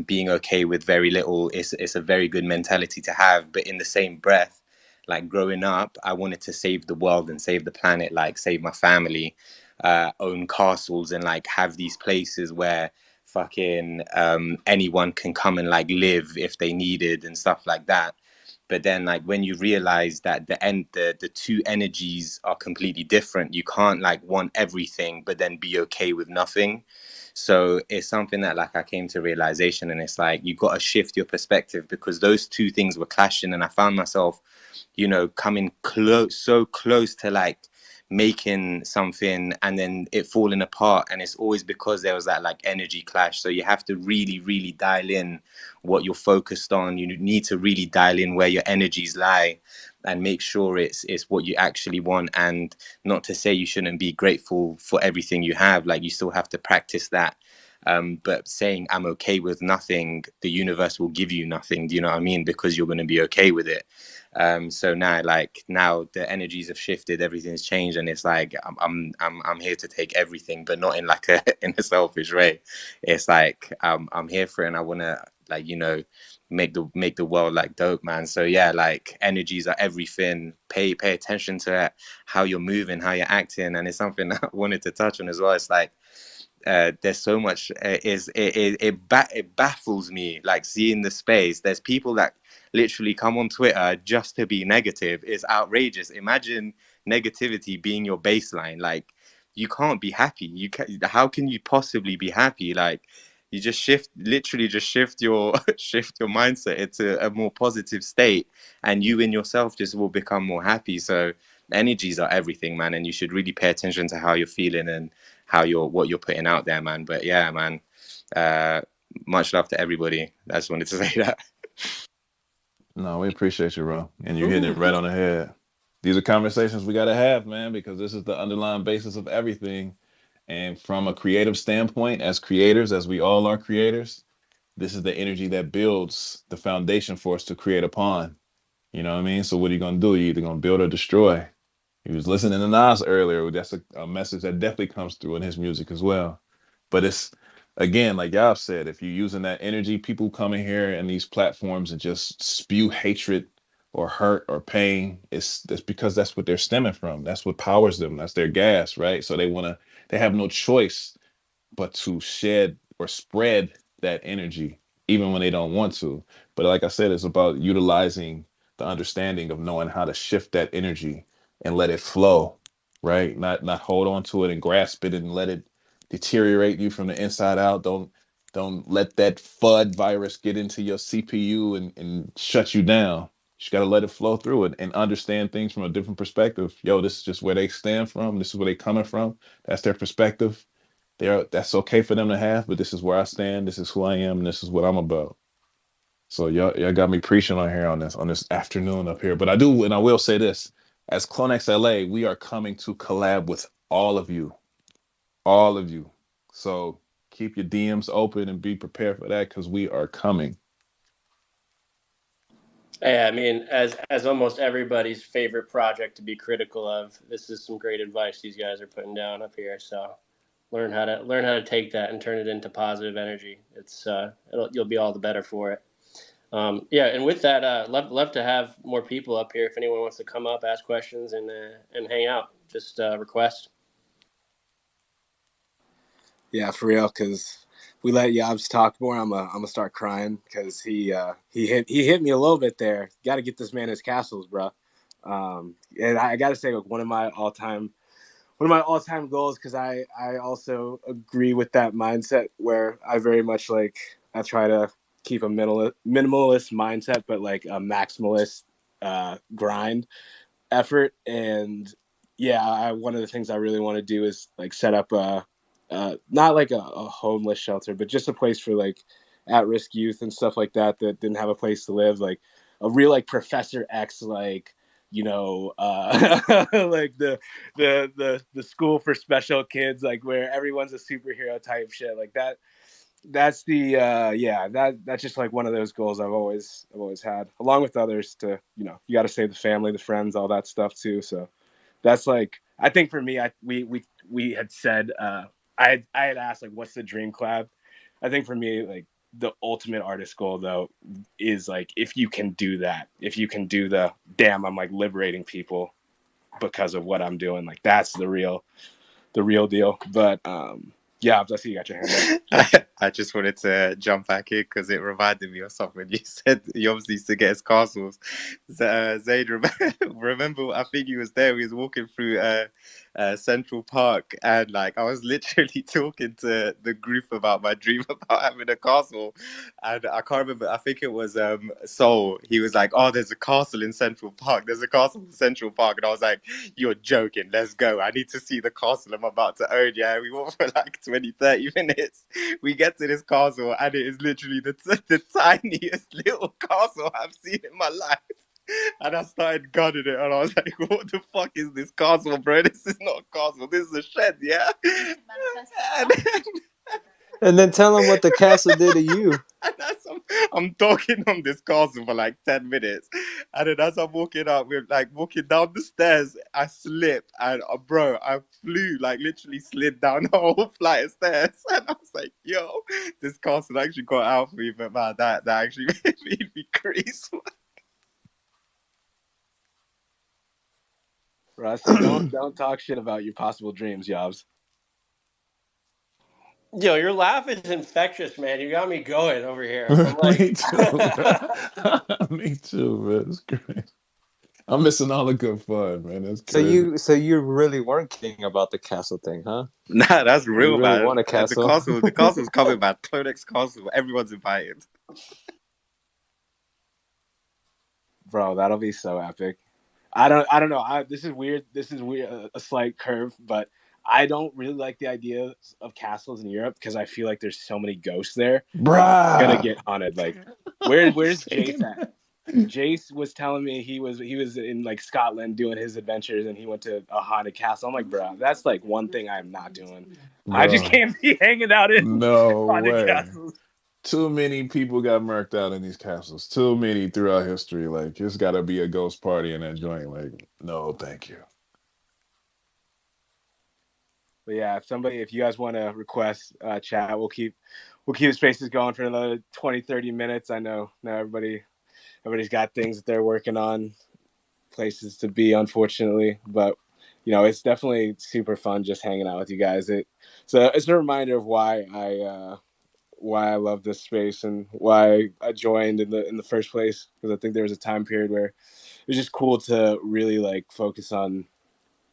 being okay with very little is a very good mentality to have. But in the same breath, like growing up, I wanted to save the world and save the planet, like save my family, own castles, and like have these places where fucking anyone can come and like live if they needed and stuff like that. But then like when you realize that the two energies are completely different, you can't like want everything but then be okay with nothing. So it's something that like I came to realization, and it's like you got to shift your perspective, because those two things were clashing, and I found myself, you know, coming close, so close to like making something and then it falling apart. And it's always because there was that like energy clash. So you have to really, really dial in what you're focused on. You need to really dial in where your energies lie and make sure it's what you actually want. And not to say you shouldn't be grateful for everything you have, like you still have to practice that. But saying I'm okay with nothing, the universe will give you nothing. Do you know what I mean? Because you're going to be okay with it. So now the energies have shifted, everything's changed, and it's like I'm here to take everything, but not in like in a selfish way. It's like I'm here for it, and I want to, like, you know, make the world like dope, man. So yeah, like energies are everything. Pay attention to how you're moving, how you're acting, and it's something I wanted to touch on as well. It's like there's so much it baffles me, like seeing the space. There's people that literally come on Twitter just to be negative. It's outrageous. Imagine negativity being your baseline. Like, you can't be happy. How can you possibly be happy? Like, you just shift your shift your mindset into a more positive state, and you in yourself just will become more happy. So energies are everything, man, and you should really pay attention to how you're feeling and what you're putting out there, man. But yeah, man, much love to everybody. I just wanted to say that. No, we appreciate you, bro. And you're hitting it right on the head. These are conversations we got to have, man, because this is the underlying basis of everything. And from a creative standpoint, as creators, as we all are creators, this is the energy that builds the foundation for us to create upon. You know what I mean? So what are you going to do? You're either going to build or destroy. He was listening to Nas earlier. That's a message that definitely comes through in his music as well. But it's, again, like y'all said, if you're using that energy, people come in here and these platforms and just spew hatred or hurt or pain, that's because that's what they're stemming from. That's what powers them. That's their gas, right? So they have no choice but to shed or spread that energy, even when they don't want to. But like I said, it's about utilizing the understanding of knowing how to shift that energy and let it flow, right? Not hold on to it and grasp it and let it deteriorate you from the inside out. Don't let that FUD virus get into your CPU and shut you down. You just got to let it flow through it and understand things from a different perspective. Yo, this is just where they stand from. This is where they coming from. That's their perspective. That's okay for them to have, but this is where I stand. This is who I am, and this is what I'm about. So y'all got me preaching on here on this afternoon up here. But I will say this: as CloneX LA, we are coming to collab with all of you, all of you. So keep your DMs open and be prepared for that, because we are coming. Yeah, I mean, as almost everybody's favorite project to be critical of, this is some great advice these guys are putting down up here. So learn how to take that and turn it into positive energy. It's you'll be all the better for it. Yeah, and with that, love to have more people up here. If anyone wants to come up, ask questions, and hang out, just request. Yeah, for real. Because we let Yabs talk more, I'm gonna start crying, because he hit me a little bit there. Got to get this man his castles, bro. And I got to say, like, one of my all time goals, because I also agree with that mindset, where I very much I try to keep a minimalist mindset, but like a maximalist grind effort. And yeah, one of the things I really want to do is like set up not like a homeless shelter, but just a place for like at-risk youth and stuff like that didn't have a place to live, like a real like Professor X, like, you know, like the school for special kids, like where everyone's a superhero type shit, like that. That's that's just like one of those goals I've always had, along with others, to, you know, you got to save the family, the friends, all that stuff too. So that's like, I think for me, we had said I had asked like, what's the dream collab? I think for me, like, the ultimate artist goal though is like if you can do that, if you can do the damn, I'm like liberating people because of what I'm doing, like that's the real deal. But yeah, I see you got your hand up. I just wanted to jump back in because it reminded me of something you said. You obviously used to get his castles. Zaid, remember? I think he was there. We was walking through Central Park, and like I was literally talking to the group about my dream about having a castle, and I can't remember. I think it was Soul. He was like, "Oh, there's a castle in Central Park. There's a castle in Central Park," and I was like, "You're joking. Let's go. I need to see the castle I'm about to own." Yeah, we walked for like 20, 30 minutes. We get to this castle, and it is literally the tiniest little castle I've seen in my life. And I started gunning it, and I was like, "What the fuck is this castle, bro? This is not a castle. This is a shed, yeah." And then tell them what the castle did to you. And as I'm talking on this castle for like 10 minutes. And then as I'm walking up, we're like walking down the stairs, I slipped and bro, I flew, like literally slid down the whole flight of stairs. And I was like, yo, this castle actually got out for me, but man, that actually made me crazy. Rusty, don't talk shit about your possible dreams, Yobs. Yo, your laugh is infectious, man. You got me going over here. I'm like... Me too, bro. Me too, man. It's great. I'm missing all the good fun, man. That's crazy. So you really weren't kidding about the castle thing, huh? Nah, that's real, You really man. want a castle? The castle's coming, man. CloneX castle. Everyone's invited. Bro, that'll be so epic. I don't know. This is weird. A slight curve, but I don't really like the idea of castles in Europe because I feel like there's so many ghosts there. Bruh. Gonna get haunted. Like, where's Jace at? Jace was telling me he was in like Scotland doing his adventures, and he went to a haunted castle. I'm like, bro, that's like one thing I'm not doing. Bro. I just can't be hanging out in haunted castles. Too many people got murked out in these castles. Too many throughout history. Like, it's got to be a ghost party in that joint. Like, no, thank you. But yeah, if you guys want to request chat, we'll keep the spaces going for another 20, 30 minutes. I know now everybody's got things that they're working on, places to be, unfortunately. But you know, it's definitely super fun just hanging out with you guys. It's a reminder of why I love this space and why I joined in the first place, because I think there was a time period where it was just cool to really like focus on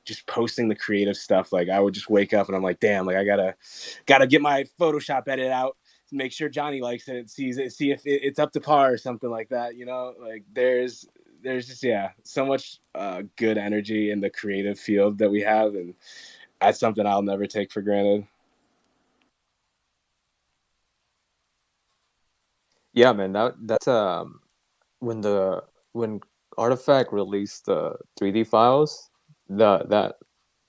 just posting the creative stuff. Like I would just wake up and I'm like, damn, like I gotta get my Photoshop edit out, make sure Johnny likes it, see if it's up to par or something like that. You know, like there's just so much good energy in the creative field that we have, and that's something I'll never take for granted. Yeah, man, that's when Artifact released the 3D files, that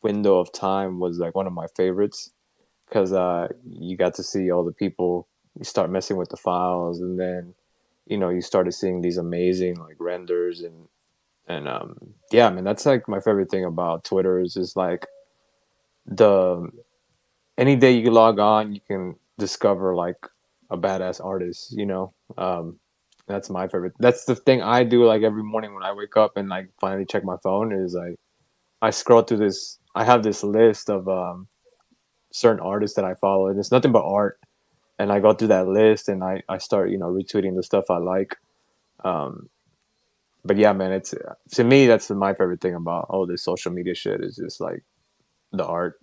window of time was like one of my favorites, because you got to see all the people, you start messing with the files, and then you started seeing these amazing like renders and yeah, man, that's like my favorite thing about Twitter is just like any day you log on, you can discover like a badass artist, that's my favorite. That's the thing I do like every morning when I wake up and like finally check my phone is like I scroll through this. I have this list of certain artists that I follow, and it's nothing but art. And I go through that list and I start retweeting the stuff I like. But yeah, man, it's to me that's my favorite thing about all this social media shit is just like the art.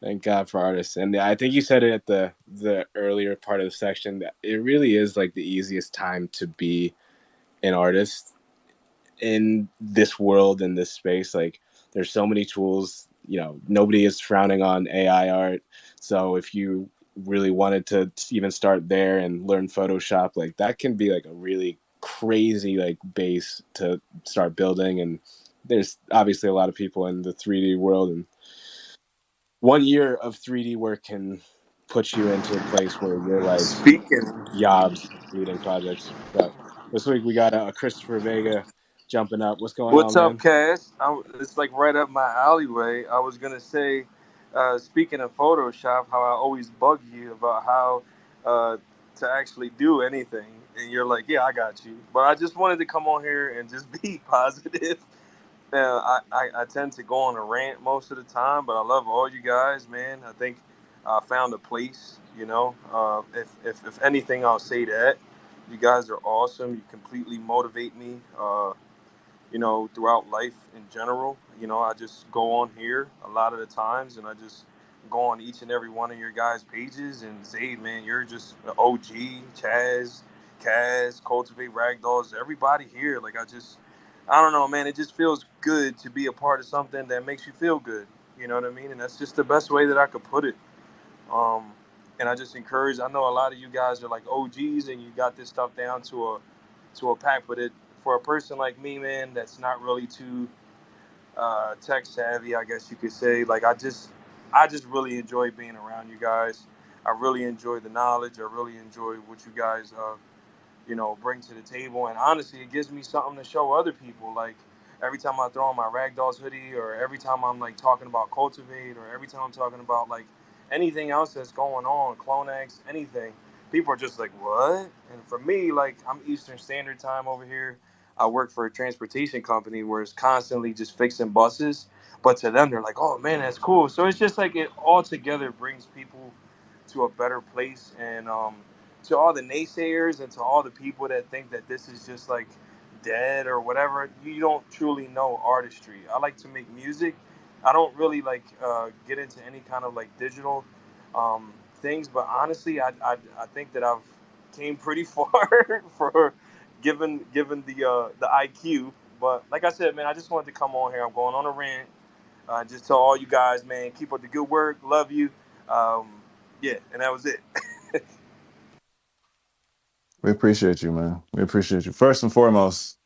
Thank God for artists. And I think you said it at the earlier part of the section that it really is like the easiest time to be an artist in this world, in this space. Like there's so many tools, nobody is frowning on AI art. So if you really wanted to even start there and learn Photoshop, like that can be like a really crazy like base to start building. And there's obviously a lot of people in the 3D world, and 1 year of 3D work can put you into a place where you're like Speaking Yobs leading projects. But this week we got Christopher Vega jumping up. What's going What's on, up, man? Cass? It's like right up my alleyway. I was gonna say, speaking of Photoshop, how I always bug you about how uh, to actually do anything, and you're like, "Yeah, I got you." But I just wanted to come on here and just be positive. I tend to go on a rant most of the time, but I love all you guys, man. I think I found a place. If anything, I'll say that you guys are awesome. You completely motivate me. Throughout life in general. I just go on here a lot of the times and I just go on each and every one of your guys' pages. And Zaid, man, you're just an OG, Chaz, CAS, Cultivate Ragdolls, everybody here. I don't know, man. It just feels good to be a part of something that makes you feel good. You know what I mean? And that's just the best way that I could put it. Um, and I just encourage. I know a lot of you guys are like OGs, and you got this stuff down to a pack. But it for a person like me, man, that's not really too tech savvy, I guess you could say. I just really enjoy being around you guys. I really enjoy the knowledge. I really enjoy what you guys bring to the table. And honestly, it gives me something to show other people. Like every time I throw on my Ragdolls hoodie, or every time I'm like talking about Cultivate, or every time I'm talking about like anything else that's going on, CloneX, anything, people are just like, what? And for me, like I'm Eastern Standard Time over here. I work for a transportation company where it's constantly just fixing buses. But to them, they're like, oh man, that's cool. So it's just like it all together brings people to a better place. And to all the naysayers and to all the people that think that this is just like dead or whatever, you don't truly know artistry. I like to make music. I don't really like get into any kind of like digital things, but honestly, I think that I've came pretty far for given the IQ. But like I said, man, I just wanted to come on here. I'm going on a rant. Just tell all you guys, man, keep up the good work. Love you. Um, yeah, and that was it. We appreciate you, man. We appreciate you. First and foremost,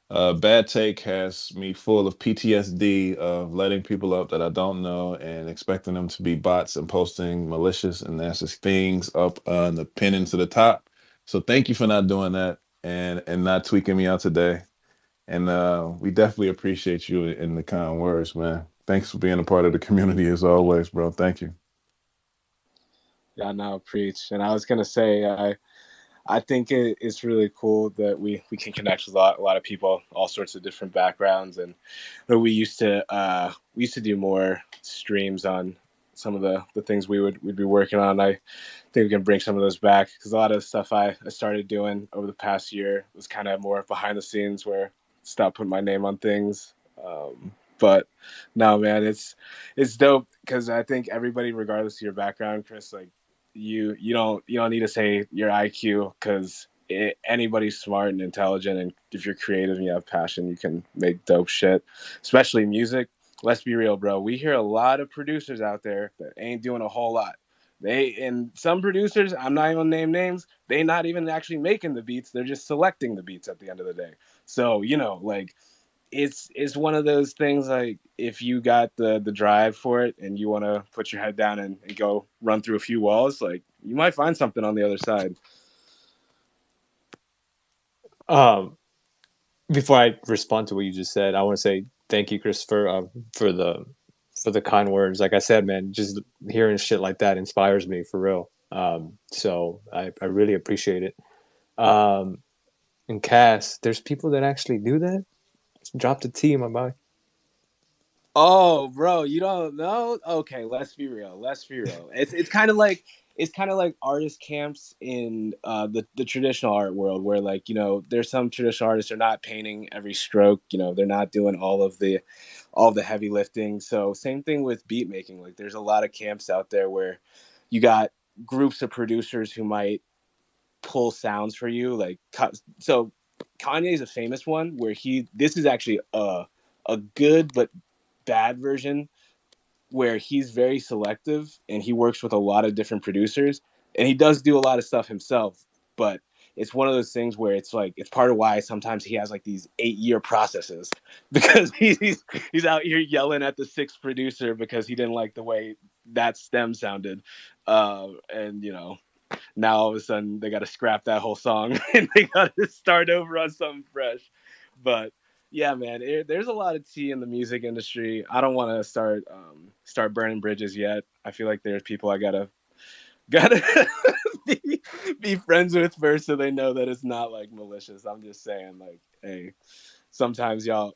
Bad Take has me full of PTSD of letting people up that I don't know and expecting them to be bots and posting malicious and nasty things up on the pin to the top. So thank you for not doing that and not tweaking me out today. And we definitely appreciate you in the kind words, man. Thanks for being a part of the community as always, bro. Thank you. Yeah, no, preach. And I was gonna say, I think it's really cool that we can connect with a lot of people, all sorts of different backgrounds, and we used to do more streams on some of the things we'd be working on. I think we can bring some of those back because a lot of the stuff I started doing over the past year was kind of more behind the scenes where I stopped putting my name on things. But no, man, it's dope because I think everybody, regardless of your background, Chris, like you don't need to say your IQ because anybody's smart and intelligent, and if you're creative and you have passion, you can make dope shit, especially music. Let's be real, bro. We hear a lot of producers out there that ain't doing a whole lot. And some producers, I'm not even gonna name names, they not even actually making the beats, they're just selecting the beats at the end of the day. So like it's one of those things, like if you got the drive for it and you want to put your head down and go run through a few walls, like you might find something on the other side. Um, Before I respond to what you just said, I want to say thank you, Christopher, for the kind words. Like I said, man, just hearing shit like that inspires me for real. So I really appreciate it. And Cass, there's people that actually do that. Drop the T, my boy. Oh, bro, you don't know? Okay, let's be real. It's kind of like artist camps in the traditional art world, where like there's some traditional artists are not painting every stroke. They're not doing all the heavy lifting. So same thing with beat making. Like there's a lot of camps out there where you got groups of producers who might pull sounds for you. Like so, Kanye is a famous one where this is actually a good but bad version where he's very selective and he works with a lot of different producers and he does do a lot of stuff himself, but it's one of those things where it's like it's part of why sometimes he has like these 8-year processes because he's out here yelling at the sixth producer because he didn't like the way that stem sounded, and now all of a sudden they got to scrap that whole song and they got to start over on something fresh. But Yeah, man. There's a lot of tea in the music industry. I don't want to start burning bridges yet. I feel like there's people I gotta be friends with first, so they know that it's not like malicious. I'm just saying, like, hey, sometimes y'all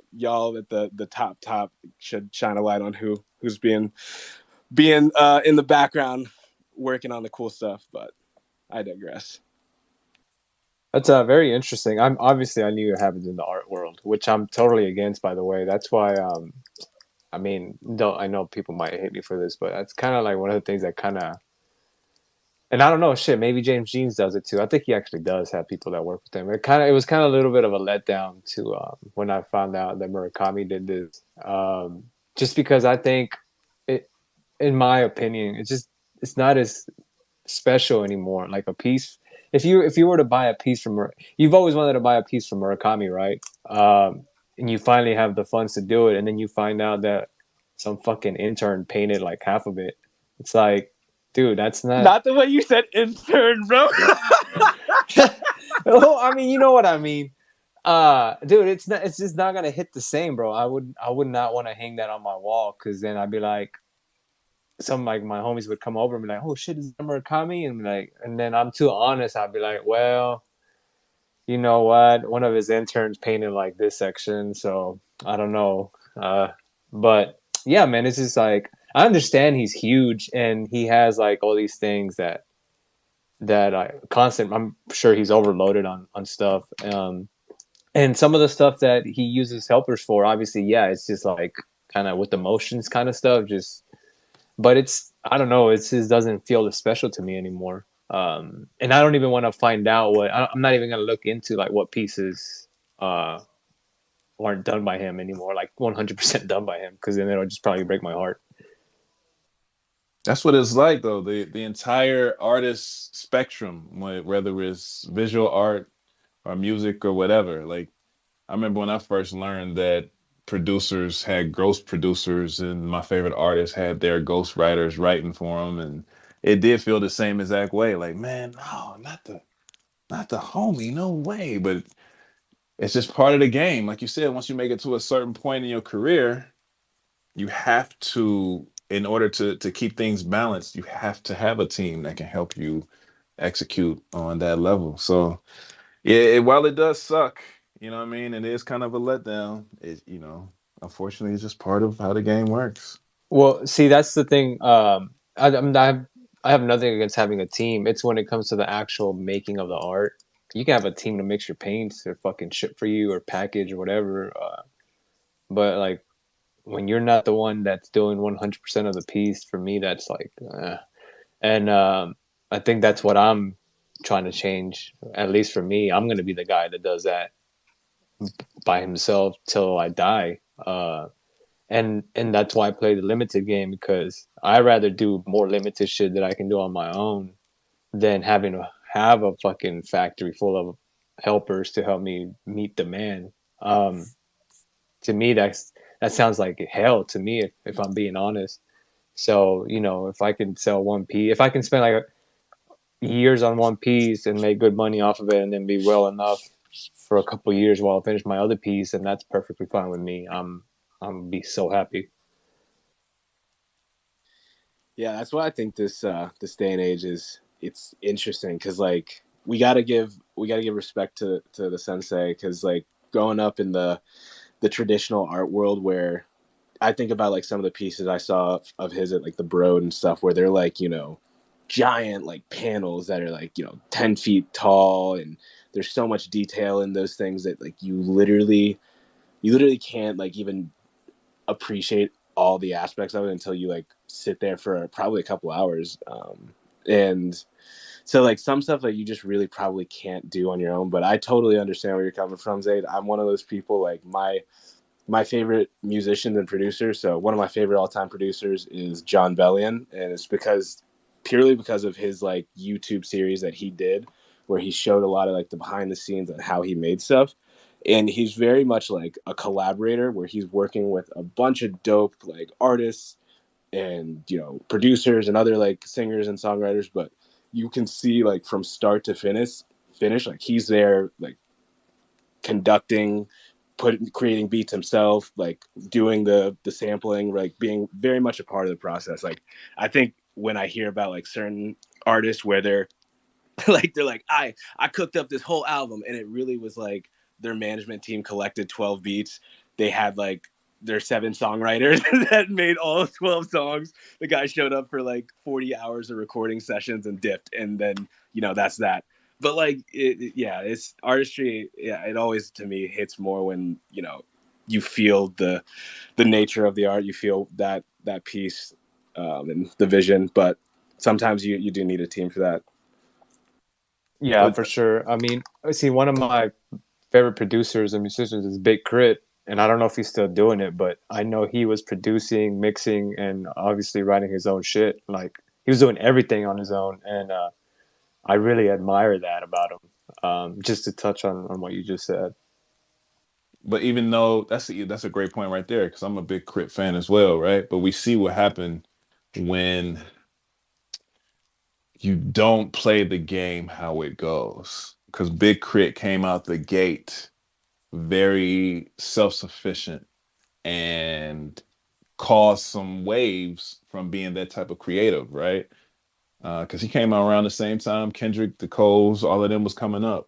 at the top should shine a light on who's being in the background working on the cool stuff. But I digress. That's very interesting. I knew it happens in the art world, which I'm totally against, by the way. That's why I mean, don't I know people might hate me for this, but that's kind of like one of the things that kind of, and I don't know, shit, maybe James Jeans does it too. I think he actually does have people that work with him. It was kind of a little bit of a letdown to when I found out that Murakami did this, just because I think it, in my opinion, it's not as special anymore. Like a piece, if you were to buy a piece from, you've always wanted to buy a piece from Murakami, right? And you finally have the funds to do it, and then you find out that some fucking intern painted like half of it. It's like, dude, that's Not the way you said intern, bro. Well, I mean, you know what I mean. Dude, it's just not gonna hit the same, bro. I would not want to hang that on my wall, because then I'd be like, some like my homies would come over and be like, "Oh shit, is that Murakami?" And be like, and then I'm too honest. I'd be like, "Well, you know what? One of his interns painted like this section, so I don't know." But yeah, man, it's just like, I understand he's huge and he has like all these things that I constant. I'm sure he's overloaded on stuff. And some of the stuff that he uses helpers for, obviously, yeah, it's just like kind of with emotions kind of stuff. Just, but I don't know, it just doesn't feel as special to me anymore. And I don't even want to find out I'm not even gonna look into like what pieces aren't done by him anymore, like 100% done by him, because then it'll just probably break my heart. That's what it's like, though. The entire artist spectrum, whether it's visual art or music or whatever. Like, I remember when I first learned that producers had ghost producers, and my favorite artists had their ghost writers writing for them, and it did feel the same exact way. Like, man, no, not the homie, no way. But it's just part of the game. Like you said, once you make it to a certain point in your career, you have to, in order to keep things balanced, you have to have a team that can help you execute on that level. So yeah, while it does suck, you know what I mean, it is kind of a letdown. Unfortunately, it's just part of how the game works. Well, see, that's the thing. I have nothing against having a team. It's when it comes to the actual making of the art. You can have a team to mix your paints or fucking ship for you or package or whatever. But like, when you're not the one that's doing 100% of the piece, for me, that's like, and I think that's what I'm trying to change. At least for me, I'm gonna be the guy that does that by himself till I die. And that's why I play the limited game, because I rather do more limited shit that I can do on my own than having to have a fucking factory full of helpers to help me meet demand. To me, that sounds like hell to me, if I'm being honest. So, if I can sell one piece, if I can spend like years on one piece and make good money off of it, and then be well enough for a couple years while I finish my other piece, and that's perfectly fine with me. I'm gonna be so happy. Yeah, that's why I think this day and age it's interesting, because like we gotta give respect to the sensei, because like growing up in the traditional art world, where I think about like some of the pieces I saw of his at like the Broad and stuff, where they're like, giant like panels that are like 10 feet tall, and there's so much detail in those things that like you literally can't like even appreciate all the aspects of it until you like sit there for probably a couple hours. And so like some stuff that you just really probably can't do on your own. But I totally understand where you're coming from, Zaid. I'm one of those people, like my favorite musicians and producers. So one of my favorite all-time producers is John Bellion, and it's purely because of his like YouTube series that he did, where he showed a lot of like the behind the scenes and how he made stuff. And he's very much like a collaborator, where he's working with a bunch of dope like artists and producers and other like singers and songwriters. But you can see like from start to finish like he's there like conducting, creating beats himself, like doing the sampling, like being very much a part of the process. Like I think when I hear about like certain artists where they're like I cooked up this whole album, and it really was like their management team collected 12 beats. They had like their 7 songwriters that made all 12 songs. The guy showed up for like 40 hours of recording sessions and dipped, and then that's that. But like it's artistry. Yeah, it always to me hits more when you feel the nature of the art. You feel that piece, and the vision. But sometimes you do need a team for that. Yeah, But for sure. I mean, see, one of my favorite producers and musicians is Big Crit, and I don't know if he's still doing it, but I know he was producing, mixing, and obviously writing his own shit. Like he was doing everything on his own, and I really admire that about him. Just to touch on what you just said. But even though that's a great point right there, because I'm a big Crit fan as well, right? But we see what happened when you don't play the game how it goes. Because Big Crit came out the gate very self-sufficient and caused some waves from being that type of creative, right? Because he came out around the same time Kendrick, the Coles, all of them was coming up.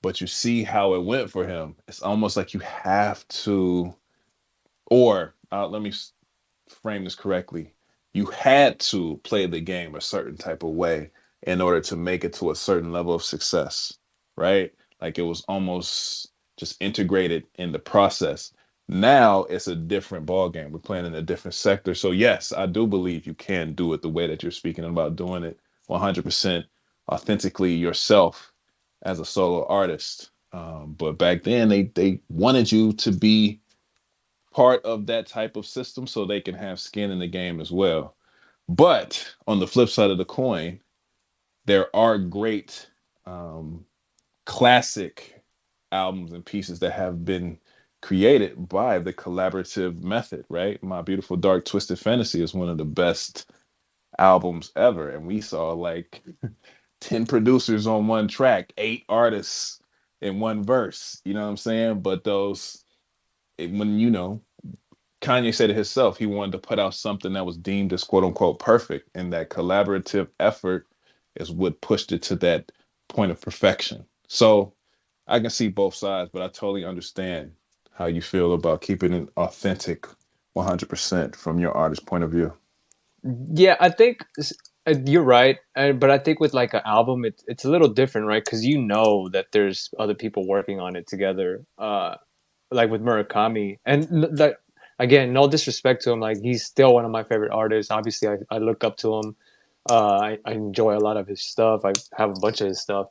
But you see how it went for him. It's almost like you have to, or let me frame this correctly. You had to play the game a certain type of way in order to make it to a certain level of success, right? Like it was almost just integrated in the process. Now it's a different ball game. We're playing in a different sector. So yes, I do believe you can do it the way that you're speaking about doing it 100% authentically yourself as a solo artist. But back then they wanted you to be part of that type of system so they can have skin in the game as well. But on the flip side of the coin, there are great classic albums and pieces that have been created by the collaborative method, right? My Beautiful Dark Twisted Fantasy is one of the best albums ever. And we saw like 10 producers on one track, 8 artists in one verse. You know what I'm saying? But when Kanye said it himself, he wanted to put out something that was deemed as quote unquote perfect. And that collaborative effort is what pushed it to that point of perfection. So I can see both sides, but I totally understand how you feel about keeping it authentic 100% from your artist point of view. Yeah, I think you're right, but I think with like an album, it's a little different, right? Because that there's other people working on it together. Like with Murakami, and that again, no disrespect to him, like he's still one of my favorite artists. Obviously, I look up to him. I enjoy a lot of his stuff. I have a bunch of his stuff.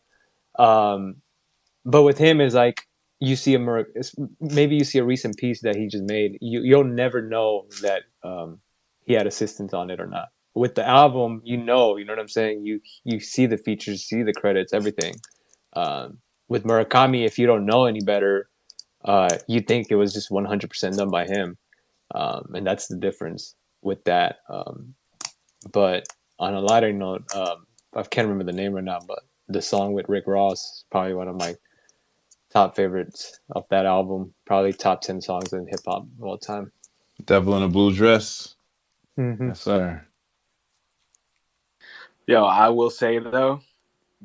But with him is like maybe you see a recent piece that he just made. You'll never know that he had assistance on it or not. With the album, you know what I'm saying. You see the features, see the credits, everything. With Murakami, if you don't know any better, you think it was just 100% done by him, and that's the difference with that. But on a lighter note, I can't remember the name right now, but the song with Rick Ross is probably one of my top favorites of that album. Probably top 10 songs in hip hop of all time. Devil in a Blue Dress. Mm-hmm. Yes, sir. Yo, I will say though,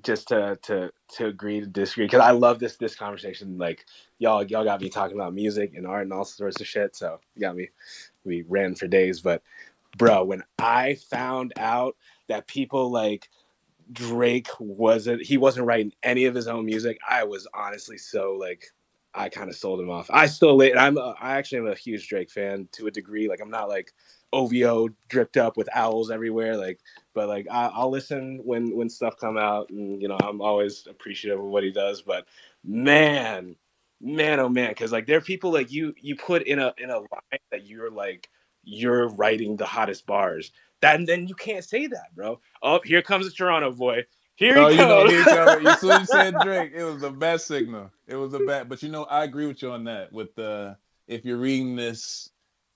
just to agree to disagree, because I love this conversation. Like y'all got me talking about music and art and all sorts of shit. So you got me. We ran for days, but bro, when I found out that people like Drake wasn't writing any of his own music, I was honestly so like, I kind of sold him off. I actually am a huge Drake fan to a degree. Like I'm not like OVO dripped up with owls everywhere. Like, but like I'll listen when stuff come out, and I'm always appreciative of what he does. But man, oh man, because like there are people like you put in a line that you're writing the hottest bars. And then you can't say that, bro. Oh, here comes the Toronto boy. Here he comes. As soon as you said Drake, it was the best signal. It was the bad. But I agree with you on that. With if you're reading this,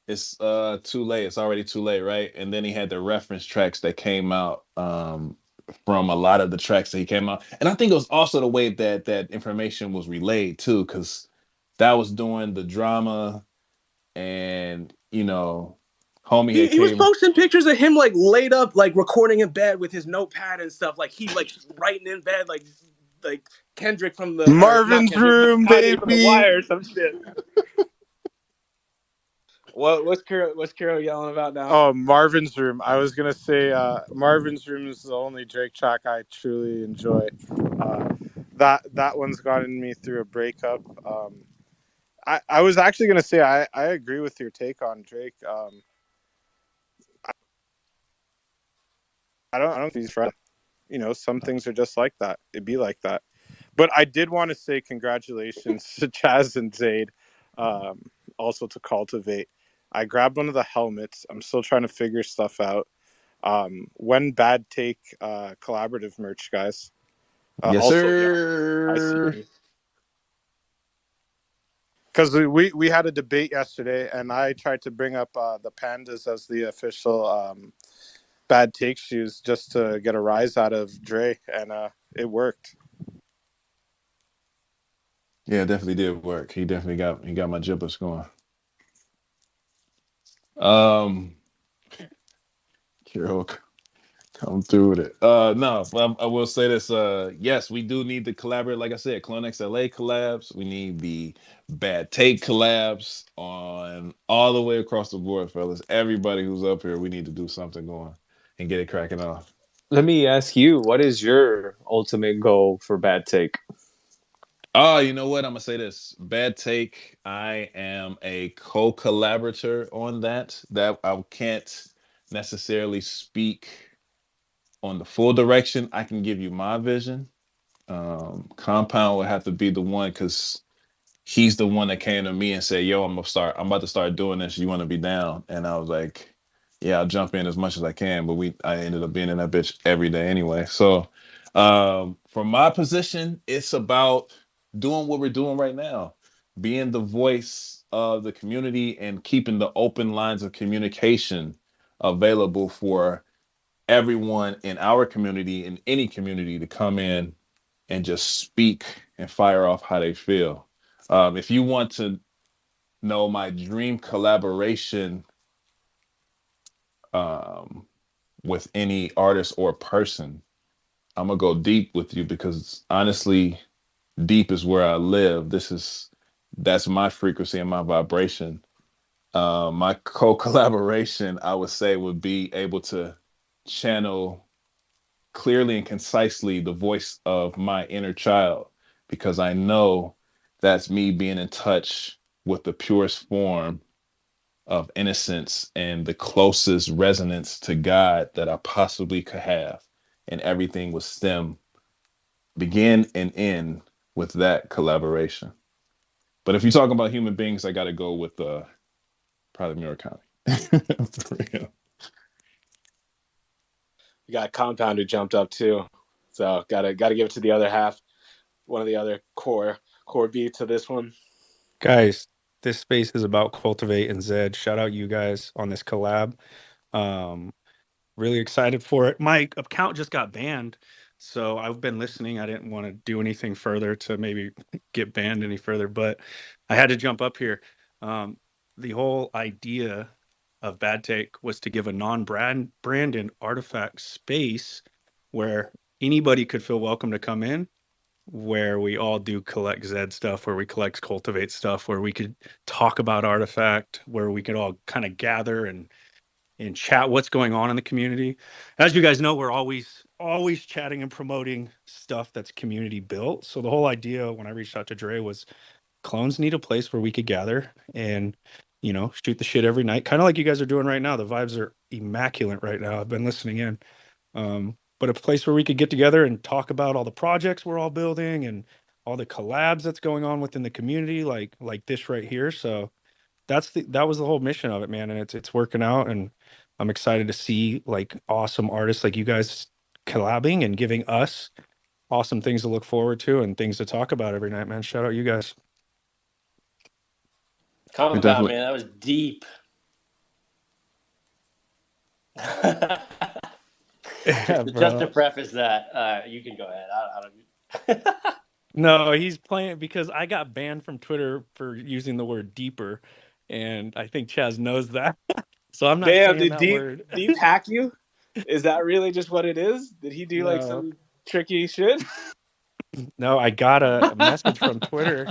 it's too late. It's already too late, right? And then he had the reference tracks that came out from a lot of the tracks that he came out. And I think it was also the way that information was relayed too, because that was doing the drama, and homie had He was came. posting pictures of him like laid up, like recording in bed with his notepad and stuff. Like he like writing in bed, like Kendrick from the or not Marvin's Kendrick, room, Kanye from The baby. Wire or some shit. What's Kiro yelling about now? Oh, Marvin's room. I was gonna say Marvin's room is the only Drake track I truly enjoy. That one's gotten me through a breakup. I was actually gonna say I agree with your take on Drake. I don't think he's right. Some things are just like that. It'd be like that. But I did want to say congratulations to Chaz and Zaid, also to CULT1VATE. I grabbed one of the helmets. I'm still trying to figure stuff out. When Bad Take collaborative merch, guys. Yes, Also, yeah, I sir. see. Because we had a debate yesterday, and I tried to bring up the Pandas as the official Bad Take shoes just to get a rise out of Dre, and it worked. Yeah, it definitely did work. He definitely got my jibbers going. Kiro, come through with it. No, I will say this. Yes, we do need to collaborate. Like I said, CloneX LA collabs. We need the Bad Take collabs on all the way across the board, fellas. Everybody who's up here, we need to do something going and get it cracking off. Let me ask you, what is your ultimate goal for Bad Take? Oh, you know what? I'm gonna say this. Bad Take. I am a co-collaborator on that. That I can't necessarily speak on the full direction. I can give you my vision. Compound would have to be the one because he's the one that came to me and said, "Yo, I'm about to start doing this. You want to be down?" And I was like, "Yeah, I'll jump in as much as I can." But I ended up being in that bitch every day anyway. So, from my position, it's about doing what we're doing right now, being the voice of the community and keeping the open lines of communication available for everyone in our community, in any community, to come in and just speak and fire off how they feel. If you want to know my dream collaboration with any artist or person, I'm gonna go deep with you because honestly, deep is where I live. That's my frequency and my vibration. My co-collaboration, I would say, would be able to channel clearly and concisely the voice of my inner child, because I know that's me being in touch with the purest form of innocence and the closest resonance to God that I possibly could have. And everything would begin and end with that collaboration. But if you're talking about human beings, I got to go with probably Murakami. For real. You got Compound who jumped up too, so gotta give it to the other half. One of the other core beats of this one. Guys, this space is about CULT1VATE and Zaid. Shout out you guys on this collab. Really excited for it. My account just got banned, so I've been listening. I didn't want to do anything further to maybe get banned any further, but I had to jump up here. The whole idea of Bad Take was to give a non-branded artifact space where anybody could feel welcome to come in, where we all do collect Zed stuff, where we collect CULT1VATE stuff, where we could talk about artifact, where we could all kind of gather and chat what's going on in the community. As you guys know, we're always chatting and promoting stuff that's community built. So the whole idea when I reached out to Dre was clones need a place where we could gather and shoot the shit every night, kind of like you guys are doing right now. The vibes are immaculate right now. I've been listening in. But a place where we could get together and talk about all the projects we're all building and all the collabs that's going on within the community, like this right here. So that was the whole mission of it, man. And it's working out, and I'm excited to see like awesome artists like you guys collabing and giving us awesome things to look forward to and things to talk about every night, man. Shout out you guys. Compound, man, that was deep. Yeah, Just to preface that, you can go ahead. I don't. No, he's playing because I got banned from Twitter for using the word deeper, and I think Chaz knows that. So I'm not Damn, saying did that word. Deep hack you? Is that really just what it is? Did he do like No, some tricky shit? no, I got a message from Twitter.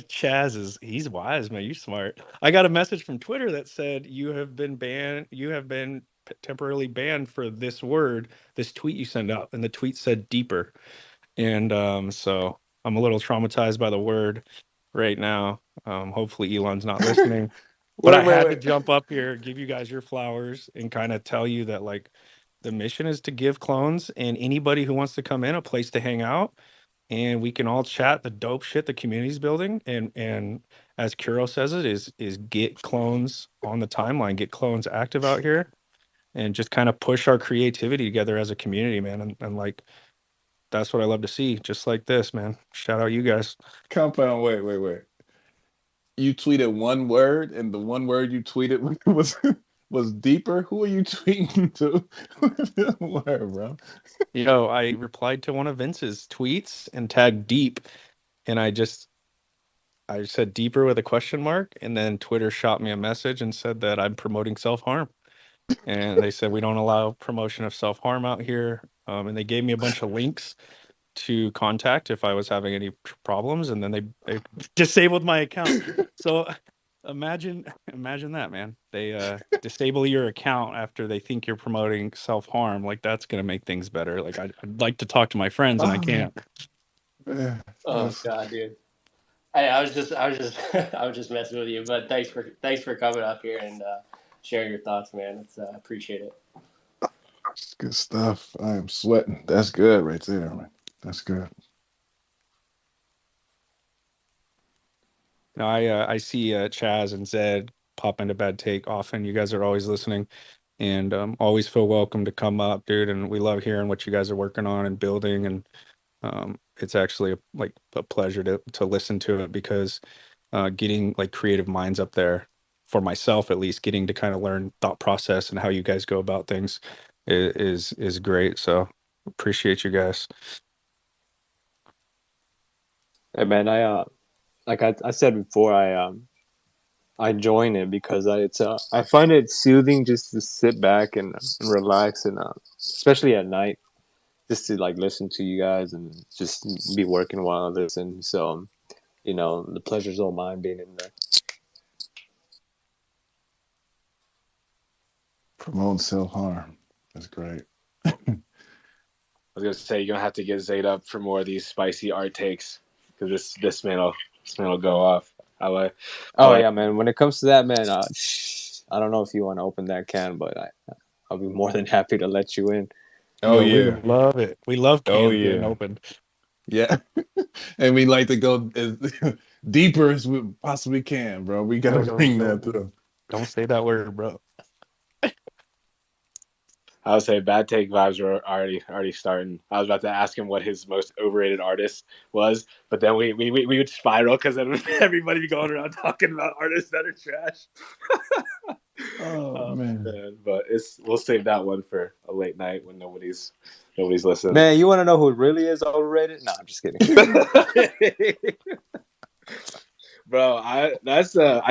He's wise, man. You smart. I got a message from Twitter that said you have been banned. You have been temporarily banned for this word, this tweet you sent out, and the tweet said deeper. And so I'm a little traumatized by the word right now. Hopefully Elon's not listening. But I had to Wait. jump up here, give you guys your flowers, and kind of tell you that like the mission is to give clones and anybody who wants to come in a place to hang out, and we can all chat the dope shit the community's building. And as Kuro says it, is get clones on the timeline, get clones active out here, and just kind of push our creativity together as a community, man. And like that's what I love to see, just like this, man. Shout out you guys. Compound, wait. You tweeted one word, and the one word you tweeted was deeper. Who are you tweeting to? Word, bro. You know, I replied to one of Vince's tweets and tagged deep, and I said deeper with a question mark, and then Twitter shot me a message and said that I'm promoting self-harm. And they said we don't allow promotion of self-harm out here. And they gave me a bunch of links to contact if I was having any problems, and then they disabled my account. So imagine that, man. They disable your account after they think you're promoting self-harm. Like that's gonna make things better. Like I'd like to talk to my friends and I can't. Man, Oh God, dude. Hey, I was just I was just messing with you, but thanks for coming up here and sharing your thoughts, man. It's appreciate it. it's good stuff. I am sweating. That's good right there, man. That's good. No, I see Chaz and Zed pop into Bad Take often. You guys are always listening, and always feel welcome to come up, dude. And we love hearing what you guys are working on and building. And it's actually a pleasure to listen to it because getting like creative minds up there, for myself at least, getting to kind of learn thought process and how you guys go about things is great. So appreciate you guys. Hey man, I said before, I join it because I find it soothing just to sit back and relax, and especially at night, just to like listen to you guys and just be working while I listen. So the pleasure's all mine being in there. Promote self-harm. That's great. I was gonna say you're gonna have to get Zaid up for more of these spicy art takes because this man will go off. Yeah, man. When it comes to that, man, I don't know if you want to open that can, but I'll be more than happy to let you in. Oh We yeah. love it. We love cans yeah. getting opened. Yeah. And we like to go as deeper as we possibly can, bro. We gotta bring that through. Don't say that word, bro. I would say Bad Take vibes were already starting. I was about to ask him what his most overrated artist was, but then we would spiral because then everybody be going around talking about artists that are trash. Oh man. But we'll save that one for a late night when nobody's listening. Man, you want to know who really is overrated? No, I'm just kidding. Bro, I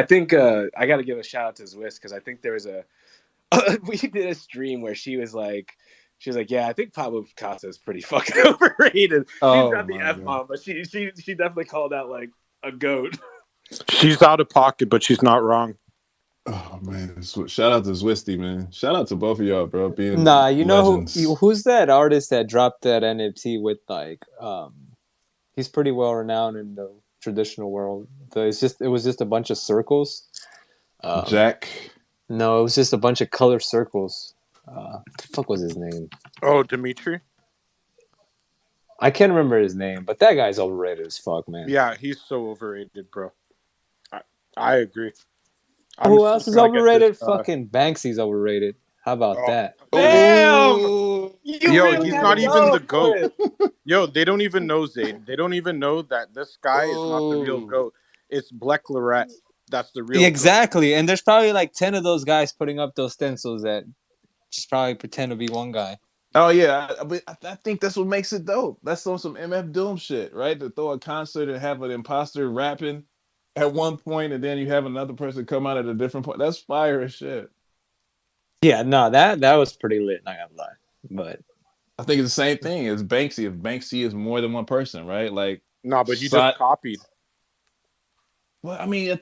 think I got to give a shout out to Zwiss because I think there was we did a stream where she was like, yeah, I think Pablo Picasso is pretty fucking overrated. She dropped the F-bomb, but she definitely called out like a goat. She's out of pocket, but she's not wrong. Oh man, shout out to Zwisty, man. Shout out to both of y'all, bro. Being you legends. know who's that artist that dropped that NFT with like he's pretty well renowned in the traditional world. It was just a bunch of circles. Jack. No, it was just a bunch of color circles. What the fuck was his name? Oh, Dimitri? I can't remember his name, but that guy's overrated as fuck, man. Yeah, he's so overrated, bro. I agree. Who else is overrated? Fucking Banksy's overrated. How about that? Damn! Yo, he's not even the GOAT. Yo, they don't even know Zaid. They don't even know that this guy is not the real GOAT. It's Black Lorette. That's the real exactly. GOAT. And there's probably like 10 of those guys putting up those stencils that just probably pretend to be one guy. Oh yeah, but I think that's what makes it dope. That's on some MF Doom shit, right? To throw a concert and have an imposter rapping at one point, and then you have another person come out at a different point. That's fire as shit. Yeah, no, that was pretty lit. Not gonna lie, but I think it's the same thing as Banksy. If Banksy is more than one person, right? Like, No, but he just copied. Well, I mean,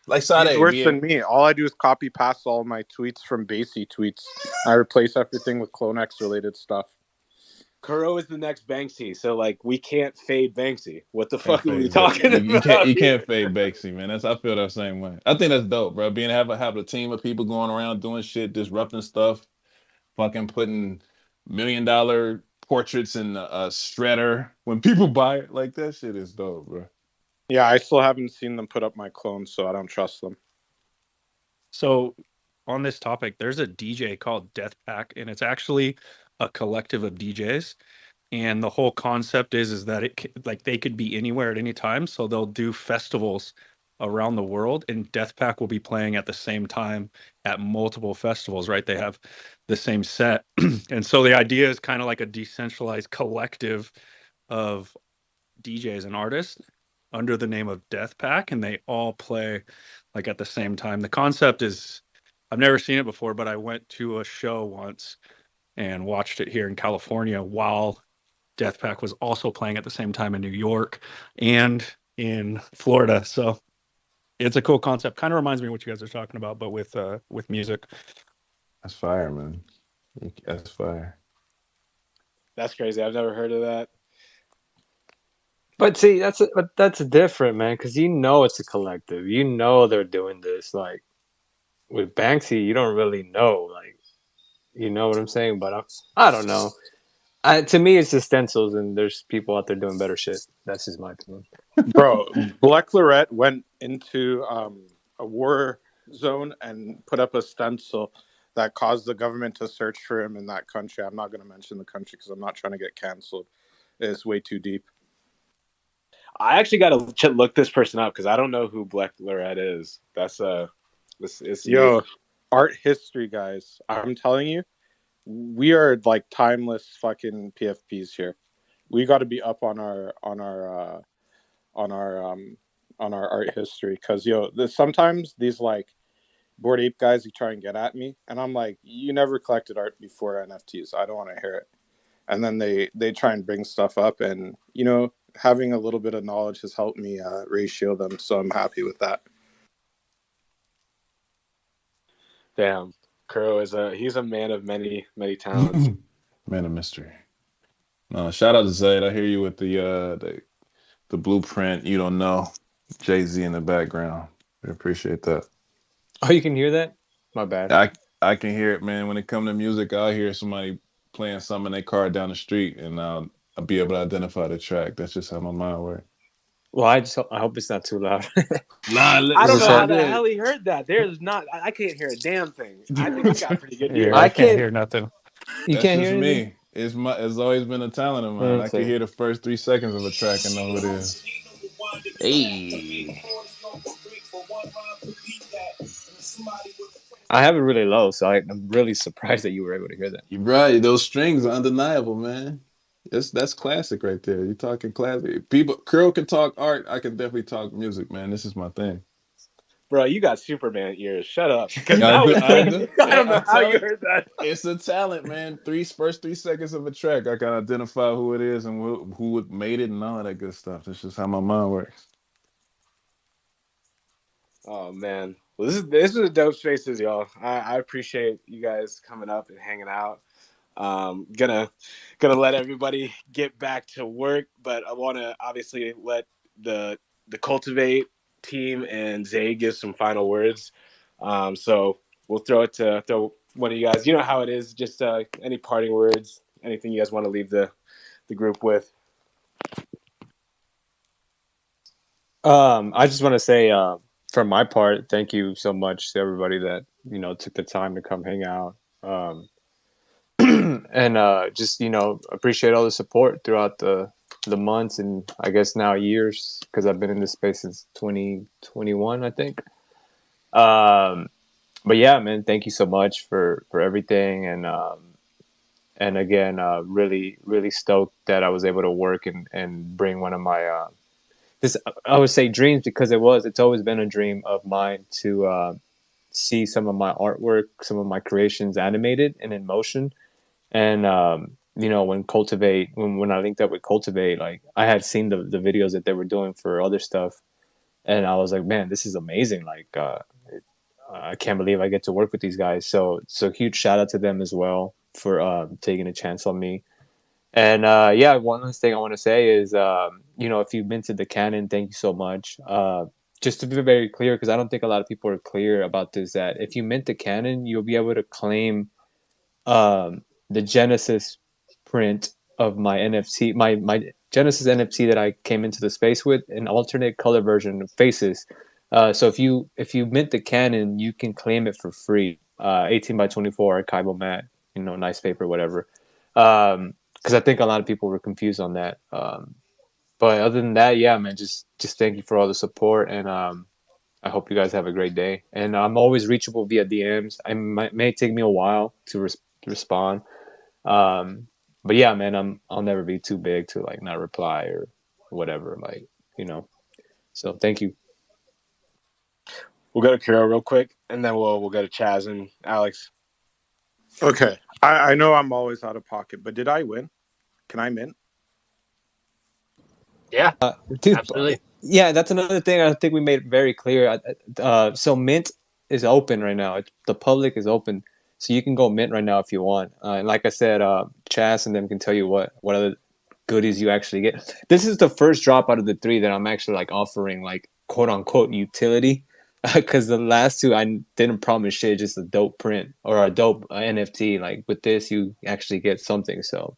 like He's Sade worse being than me. All I do is copy paste all my tweets from Basie tweets. I replace everything with CloneX related stuff. Kuro is the next Banksy, so like we can't fade Banksy. What the fuck are we talking you about? you can't fade Banksy, man. I feel that same way. I think that's dope, bro. Being have a team of people going around doing shit, disrupting stuff, fucking putting $1 million portraits in a shredder when people buy it. Like that shit is dope, bro. Yeah, I still haven't seen them put up my clones, so I don't trust them. So on this topic, there's a DJ called Death Pack, and it's actually a collective of DJs. And the whole concept is that like they could be anywhere at any time. So they'll do festivals around the world, and Death Pack will be playing at the same time at multiple festivals, right? They have the same set. And so the idea is kind of like a decentralized collective of DJs and artists under the name of Death Pack, and they all play like at the same time. The concept is, I've never seen it before, but I went to a show once and watched it here in California while Death Pack was also playing at the same time in New York and in Florida. So it's a cool concept. Kind of reminds me of what you guys are talking about, but with music. That's fire, man. That's fire. That's crazy. I've never heard of that. But see, that's different, man, because you know it's a collective. You know they're doing this. Like with Banksy, you don't really know. Like, you know what I'm saying? But I don't know. To me, it's just stencils, and there's people out there doing better shit. That's just my opinion. Bro, Black Lorette went into a war zone and put up a stencil that caused the government to search for him in that country. I'm not going to mention the country because I'm not trying to get canceled. It's way too deep. I actually got to look this person up because I don't know who Black Lorette is. That's Yo, art history, guys. I'm telling you, we are like timeless fucking PFPs here. We got to be up on our art history because sometimes these like Bored Ape guys, you try and get at me, and I'm like, you never collected art before NFTs. I don't want to hear it. And then they try and bring stuff up, and having a little bit of knowledge has helped me ratio them, so I'm happy with that. Damn, Kuro he's a man of many talents. Man of mystery. No, shout out to Zaid. I hear you with the blueprint. You don't know Jay-Z in the background. I appreciate that. Oh, you can hear that? My bad. I can hear it, man. When it comes to music, I'll hear somebody playing something in their car down the street, and I'll be able to identify the track. That's just how my mind works. Well, I hope it's not too loud. I don't know how the hell he heard that. There's not. I can't hear a damn thing. I think I got pretty good ears. I can't hear nothing. You can't hear anything? Me. It's always been a talent of mine. I can hear the first 3 seconds of a track and know who it is. Hey. I have it really low, so I'm really surprised that you were able to hear that. You're right. Those strings are undeniable, man. That's classic right there. You're talking classic. Kuro can talk art. I can definitely talk music, man. This is my thing. Bro, you got Superman ears. Shut up. I don't know how you heard that. It's a talent, man. First 3 seconds of a track, I can identify who it is and who made it and all of that good stuff. That's just how my mind works. Oh man, well this is a dope spaces, y'all. I appreciate you guys coming up and hanging out. Gonna let everybody get back to work, but I want to obviously let the CULT1VATE team and Zaid give some final words. So we'll throw one of you guys. You know how it is. Just any parting words, anything you guys want to leave the group with. I just want to say, for my part, thank you so much to everybody that took the time to come hang out, and just appreciate all the support throughout the months and I guess now years, because I've been in this space since 2021, I think. But yeah, man, thank you so much for everything, and And again, really stoked that I was able to work and bring one of my this, I would say dreams, because it's always been a dream of mine to see some of my artwork, some of my creations animated and in motion. And when I linked up with CULT1VATE, like I had seen the videos that they were doing for other stuff, and I was like, man, this is amazing. Like I can't believe I get to work with these guys. So huge shout out to them as well for taking a chance on me. And yeah, one last thing I want to say is, if you've been to the Canon, thank you so much. Just to be very clear, because I don't think a lot of people are clear about this, that if you mint the Canon, you'll be able to claim the Genesis print of my NFT, my Genesis NFT that I came into the space with, an alternate color version of faces. So if you mint the Canon, you can claim it for free. 18 by 24 archival matte, nice paper, whatever. Because I think a lot of people were confused on that. But other than that, yeah, man, just thank you for all the support, and I hope you guys have a great day. And I'm always reachable via DMs. It may take me a while to respond, but yeah, man, I'll never be too big to like not reply or whatever, like, So thank you. We'll go to Kiro real quick, and then we'll go to Chaz and Alex. Okay, I know I'm always out of pocket, but did I win? Can I mint? Yeah, dude, absolutely. Yeah, that's another thing I think we made very clear. So mint is open right now. The public is open, so you can go mint right now if you want. And like I said, Chas and them can tell you what other goodies you actually get. This is the first drop out of the 3 that I'm actually like offering like quote unquote utility, because the last 2 I didn't promise shit, just a dope print or a dope NFT. Like with this, you actually get something. So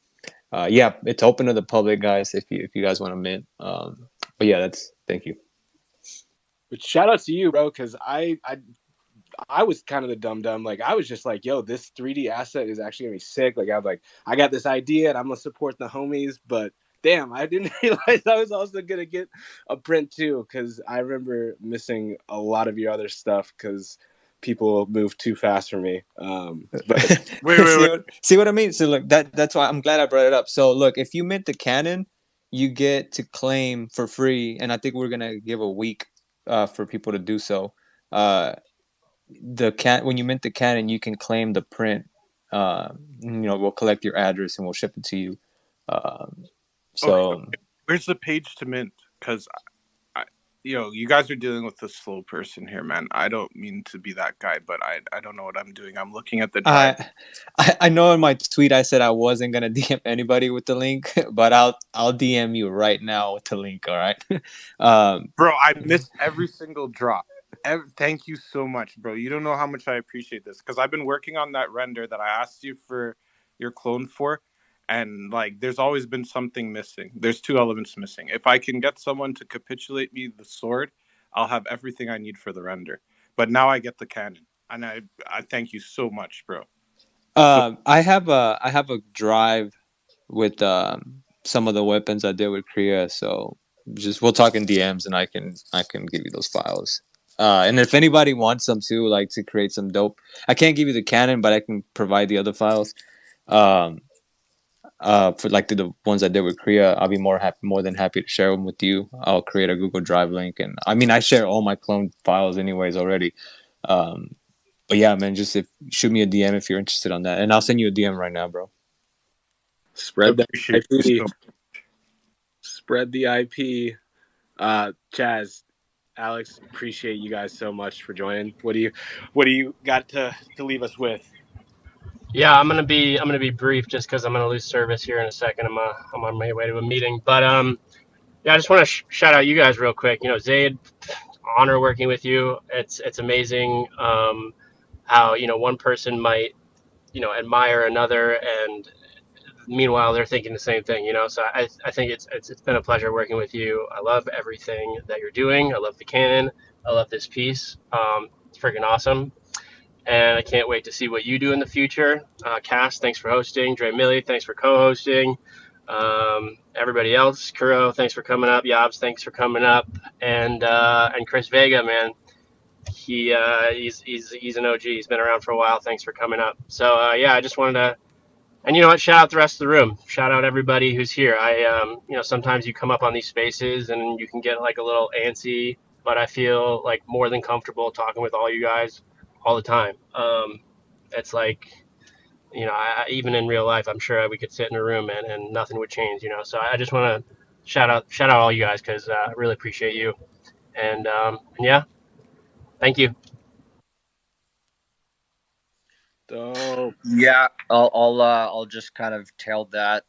yeah, it's open to the public, guys. If you guys want to mint. But yeah, thank you. But shout out to you, bro, because I was kind of the dumb. Like I was just like, yo, this 3D asset is actually gonna be sick. Like I got this idea and I'm gonna support the homies, but damn, I didn't realize I was also gonna get a print too, because I remember missing a lot of your other stuff because people move too fast for me. But Wait. See what I mean? So look, that's why I'm glad I brought it up. So look, if you mint the Canon, you get to claim for free, and I think we're gonna give a week for people to do so. When you mint the Canon, you can claim the print. We'll collect your address and we'll ship it to you. Okay. Where's the page to mint? Because you guys are dealing with a slow person here, man. I don't mean to be that guy, but I don't know what I'm doing. I'm looking at the drive. I know in my tweet I said I wasn't gonna DM anybody with the link, but I'll DM you right now with the link. All right, bro. I missed every single drop. Thank you so much, bro. You don't know how much I appreciate this, because I've been working on that render that I asked you for your clone for. And like, there's always been something missing. There's 2 elements missing. If I can get someone to capitulate me the sword, I'll have everything I need for the render. But now I get the cannon, and I thank you so much, bro. I have a drive with some of the weapons I did with Kriya. So we'll talk in DMs, and I can give you those files. And if anybody wants them too, like to create some dope, I can't give you the cannon, but I can provide the other files. For like the ones I did with Kriya, I'll be more than happy to share them with you. I'll create a Google Drive link, and I mean I share all my clone files anyways already. But yeah, man, just shoot me a DM if you're interested on that, and I'll send you a DM right now, bro. Spread the IP. Spread the IP. Chaz, Alex, appreciate you guys so much for joining. What do you got to leave us with? Yeah, I'm gonna be brief just because I'm gonna lose service here in a second. I'm on my way to a meeting, but yeah, I just want to shout out you guys real quick. Zaid, honor working with you. It's amazing how one person might admire another, and meanwhile they're thinking the same thing. So I think it's been a pleasure working with you. I love everything that you're doing. I love the canon. I love this piece. It's freaking awesome. And I can't wait to see what you do in the future. CAS, thanks for hosting. Dre Millie, thanks for co-hosting. Everybody else, Kuro, thanks for coming up. Yabs, thanks for coming up. And Chris Vega, man, he's an OG. He's been around for a while. Thanks for coming up. So yeah, I just wanted to And you know what? Shout out the rest of the room. Shout out everybody who's here. Sometimes you come up on these spaces and you can get like a little antsy, but I feel like more than comfortable talking with all you guys all the time. It's like, even in real life, I'm sure we could sit in a room and nothing would change, So I just want to shout out all you guys because I really appreciate you. And yeah, thank you. Dope. Yeah, I'll just kind of tail that.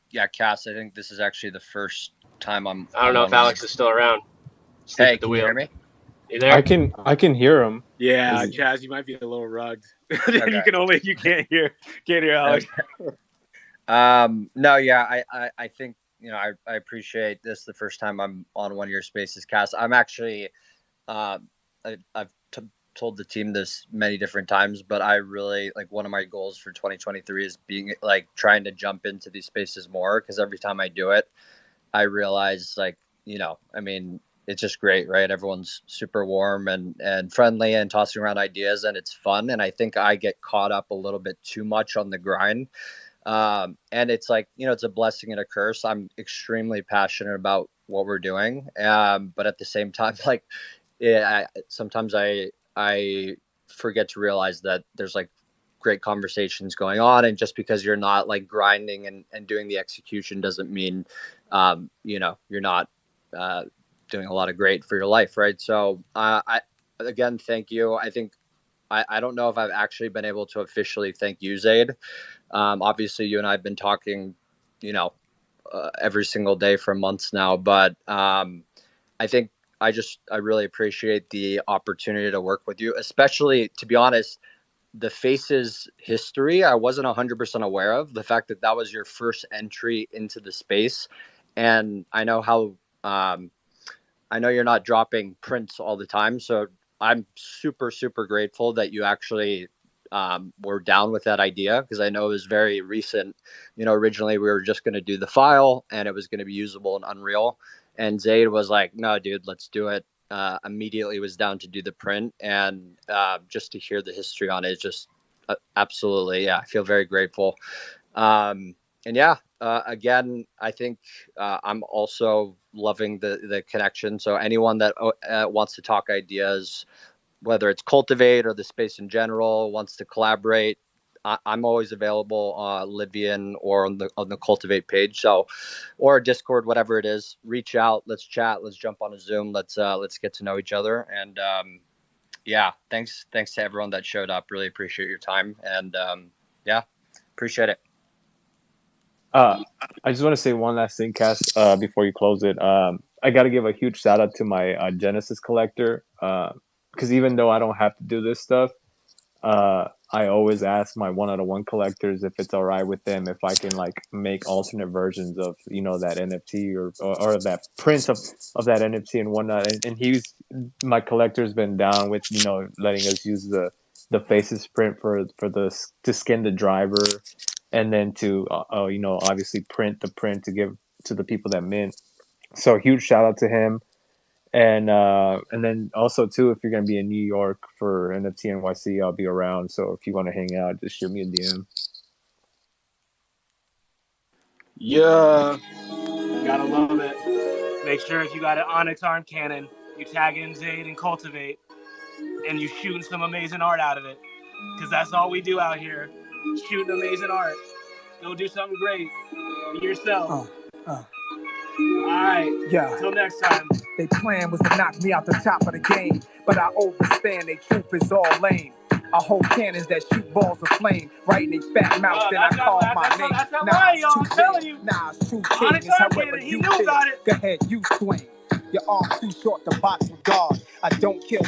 Yeah, Cass, I think this is actually the first time I'm. I don't know if Alex is still around. Sleep Hey, at the can wheel. you hear me? You there? I can hear him. Yeah, Chaz, you might be a little rugged. Okay. you can't hear Alex. No, yeah, I think I appreciate this. The first time I'm on one of your spaces, Cass. I'm actually, I've told the team this many different times, but I really like one of my goals for 2023 is being like trying to jump into these spaces more because every time I do it, I realize like I mean it's just great, right? Everyone's super warm and friendly and tossing around ideas and it's fun. And I think I get caught up a little bit too much on the grind. And it's like, it's a blessing and a curse. I'm extremely passionate about what we're doing. But at the same time, like, sometimes I forget to realize that there's like great conversations going on. And just because you're not like grinding and doing the execution doesn't mean, you're not, doing a lot of great for your life. Right. So, again, thank you. I think, I don't know if I've actually been able to officially thank you, Zaid. Obviously you and I have been talking, every single day for months now, but, I think I really appreciate the opportunity to work with you, especially, to be honest, the Faces history. I wasn't 100% aware of the fact that was your first entry into the space. And I know how, I know you're not dropping prints all the time. So I'm super, super grateful that you actually were down with that idea because I know it was very recent. Originally we were just going to do the file and it was going to be usable in Unreal. And Zaid was like, no, dude, let's do it. Immediately was down to do the print. And just to hear the history on it, just absolutely. Yeah, I feel very grateful. And yeah, again, I think I'm also loving the connection. So anyone that wants to talk ideas, whether it's CULT1VATE or the space in general, wants to collaborate, I'm always available on Livian or on the CULT1VATE page. So, or Discord, whatever it is, reach out. Let's chat. Let's jump on a Zoom. Let's get to know each other. And yeah, thanks to everyone that showed up. Really appreciate your time. And yeah, appreciate it. I just want to say one last thing, Cass, before you close it. I got to give a huge shout out to my Genesis collector, because even though I don't have to do this stuff, I always ask my 1/1 collectors if it's all right with them if I can like make alternate versions of that NFT or that print of that NFT and whatnot. And my collector's been down with letting us use the Faces print to skin the driver, and then to obviously print the print to give to the people that mint. So huge shout out to him. And then also too, if you're gonna be in New York for NFT NYC, I'll be around. So if you want to hang out, just shoot me a DM. Yeah, gotta love it. Make sure if you got an Onyx arm cannon, you tag in Zaid and CULT1VATE, and you shooting some amazing art out of it, because that's all we do out here, shooting amazing art. Go do something great. Be yourself. All right. Yeah. Till next time. They plan was to knock me out the top of the game, but I overstand they truth is all lame. I hold cannons that shoot balls of flame right in their fat mouth, then I call my name. That's not right, y'all. I'm telling you. Nah, it's true. Onyx however you knew about it. Go ahead, you swing. Your arm's too short to box with God. I don't kill.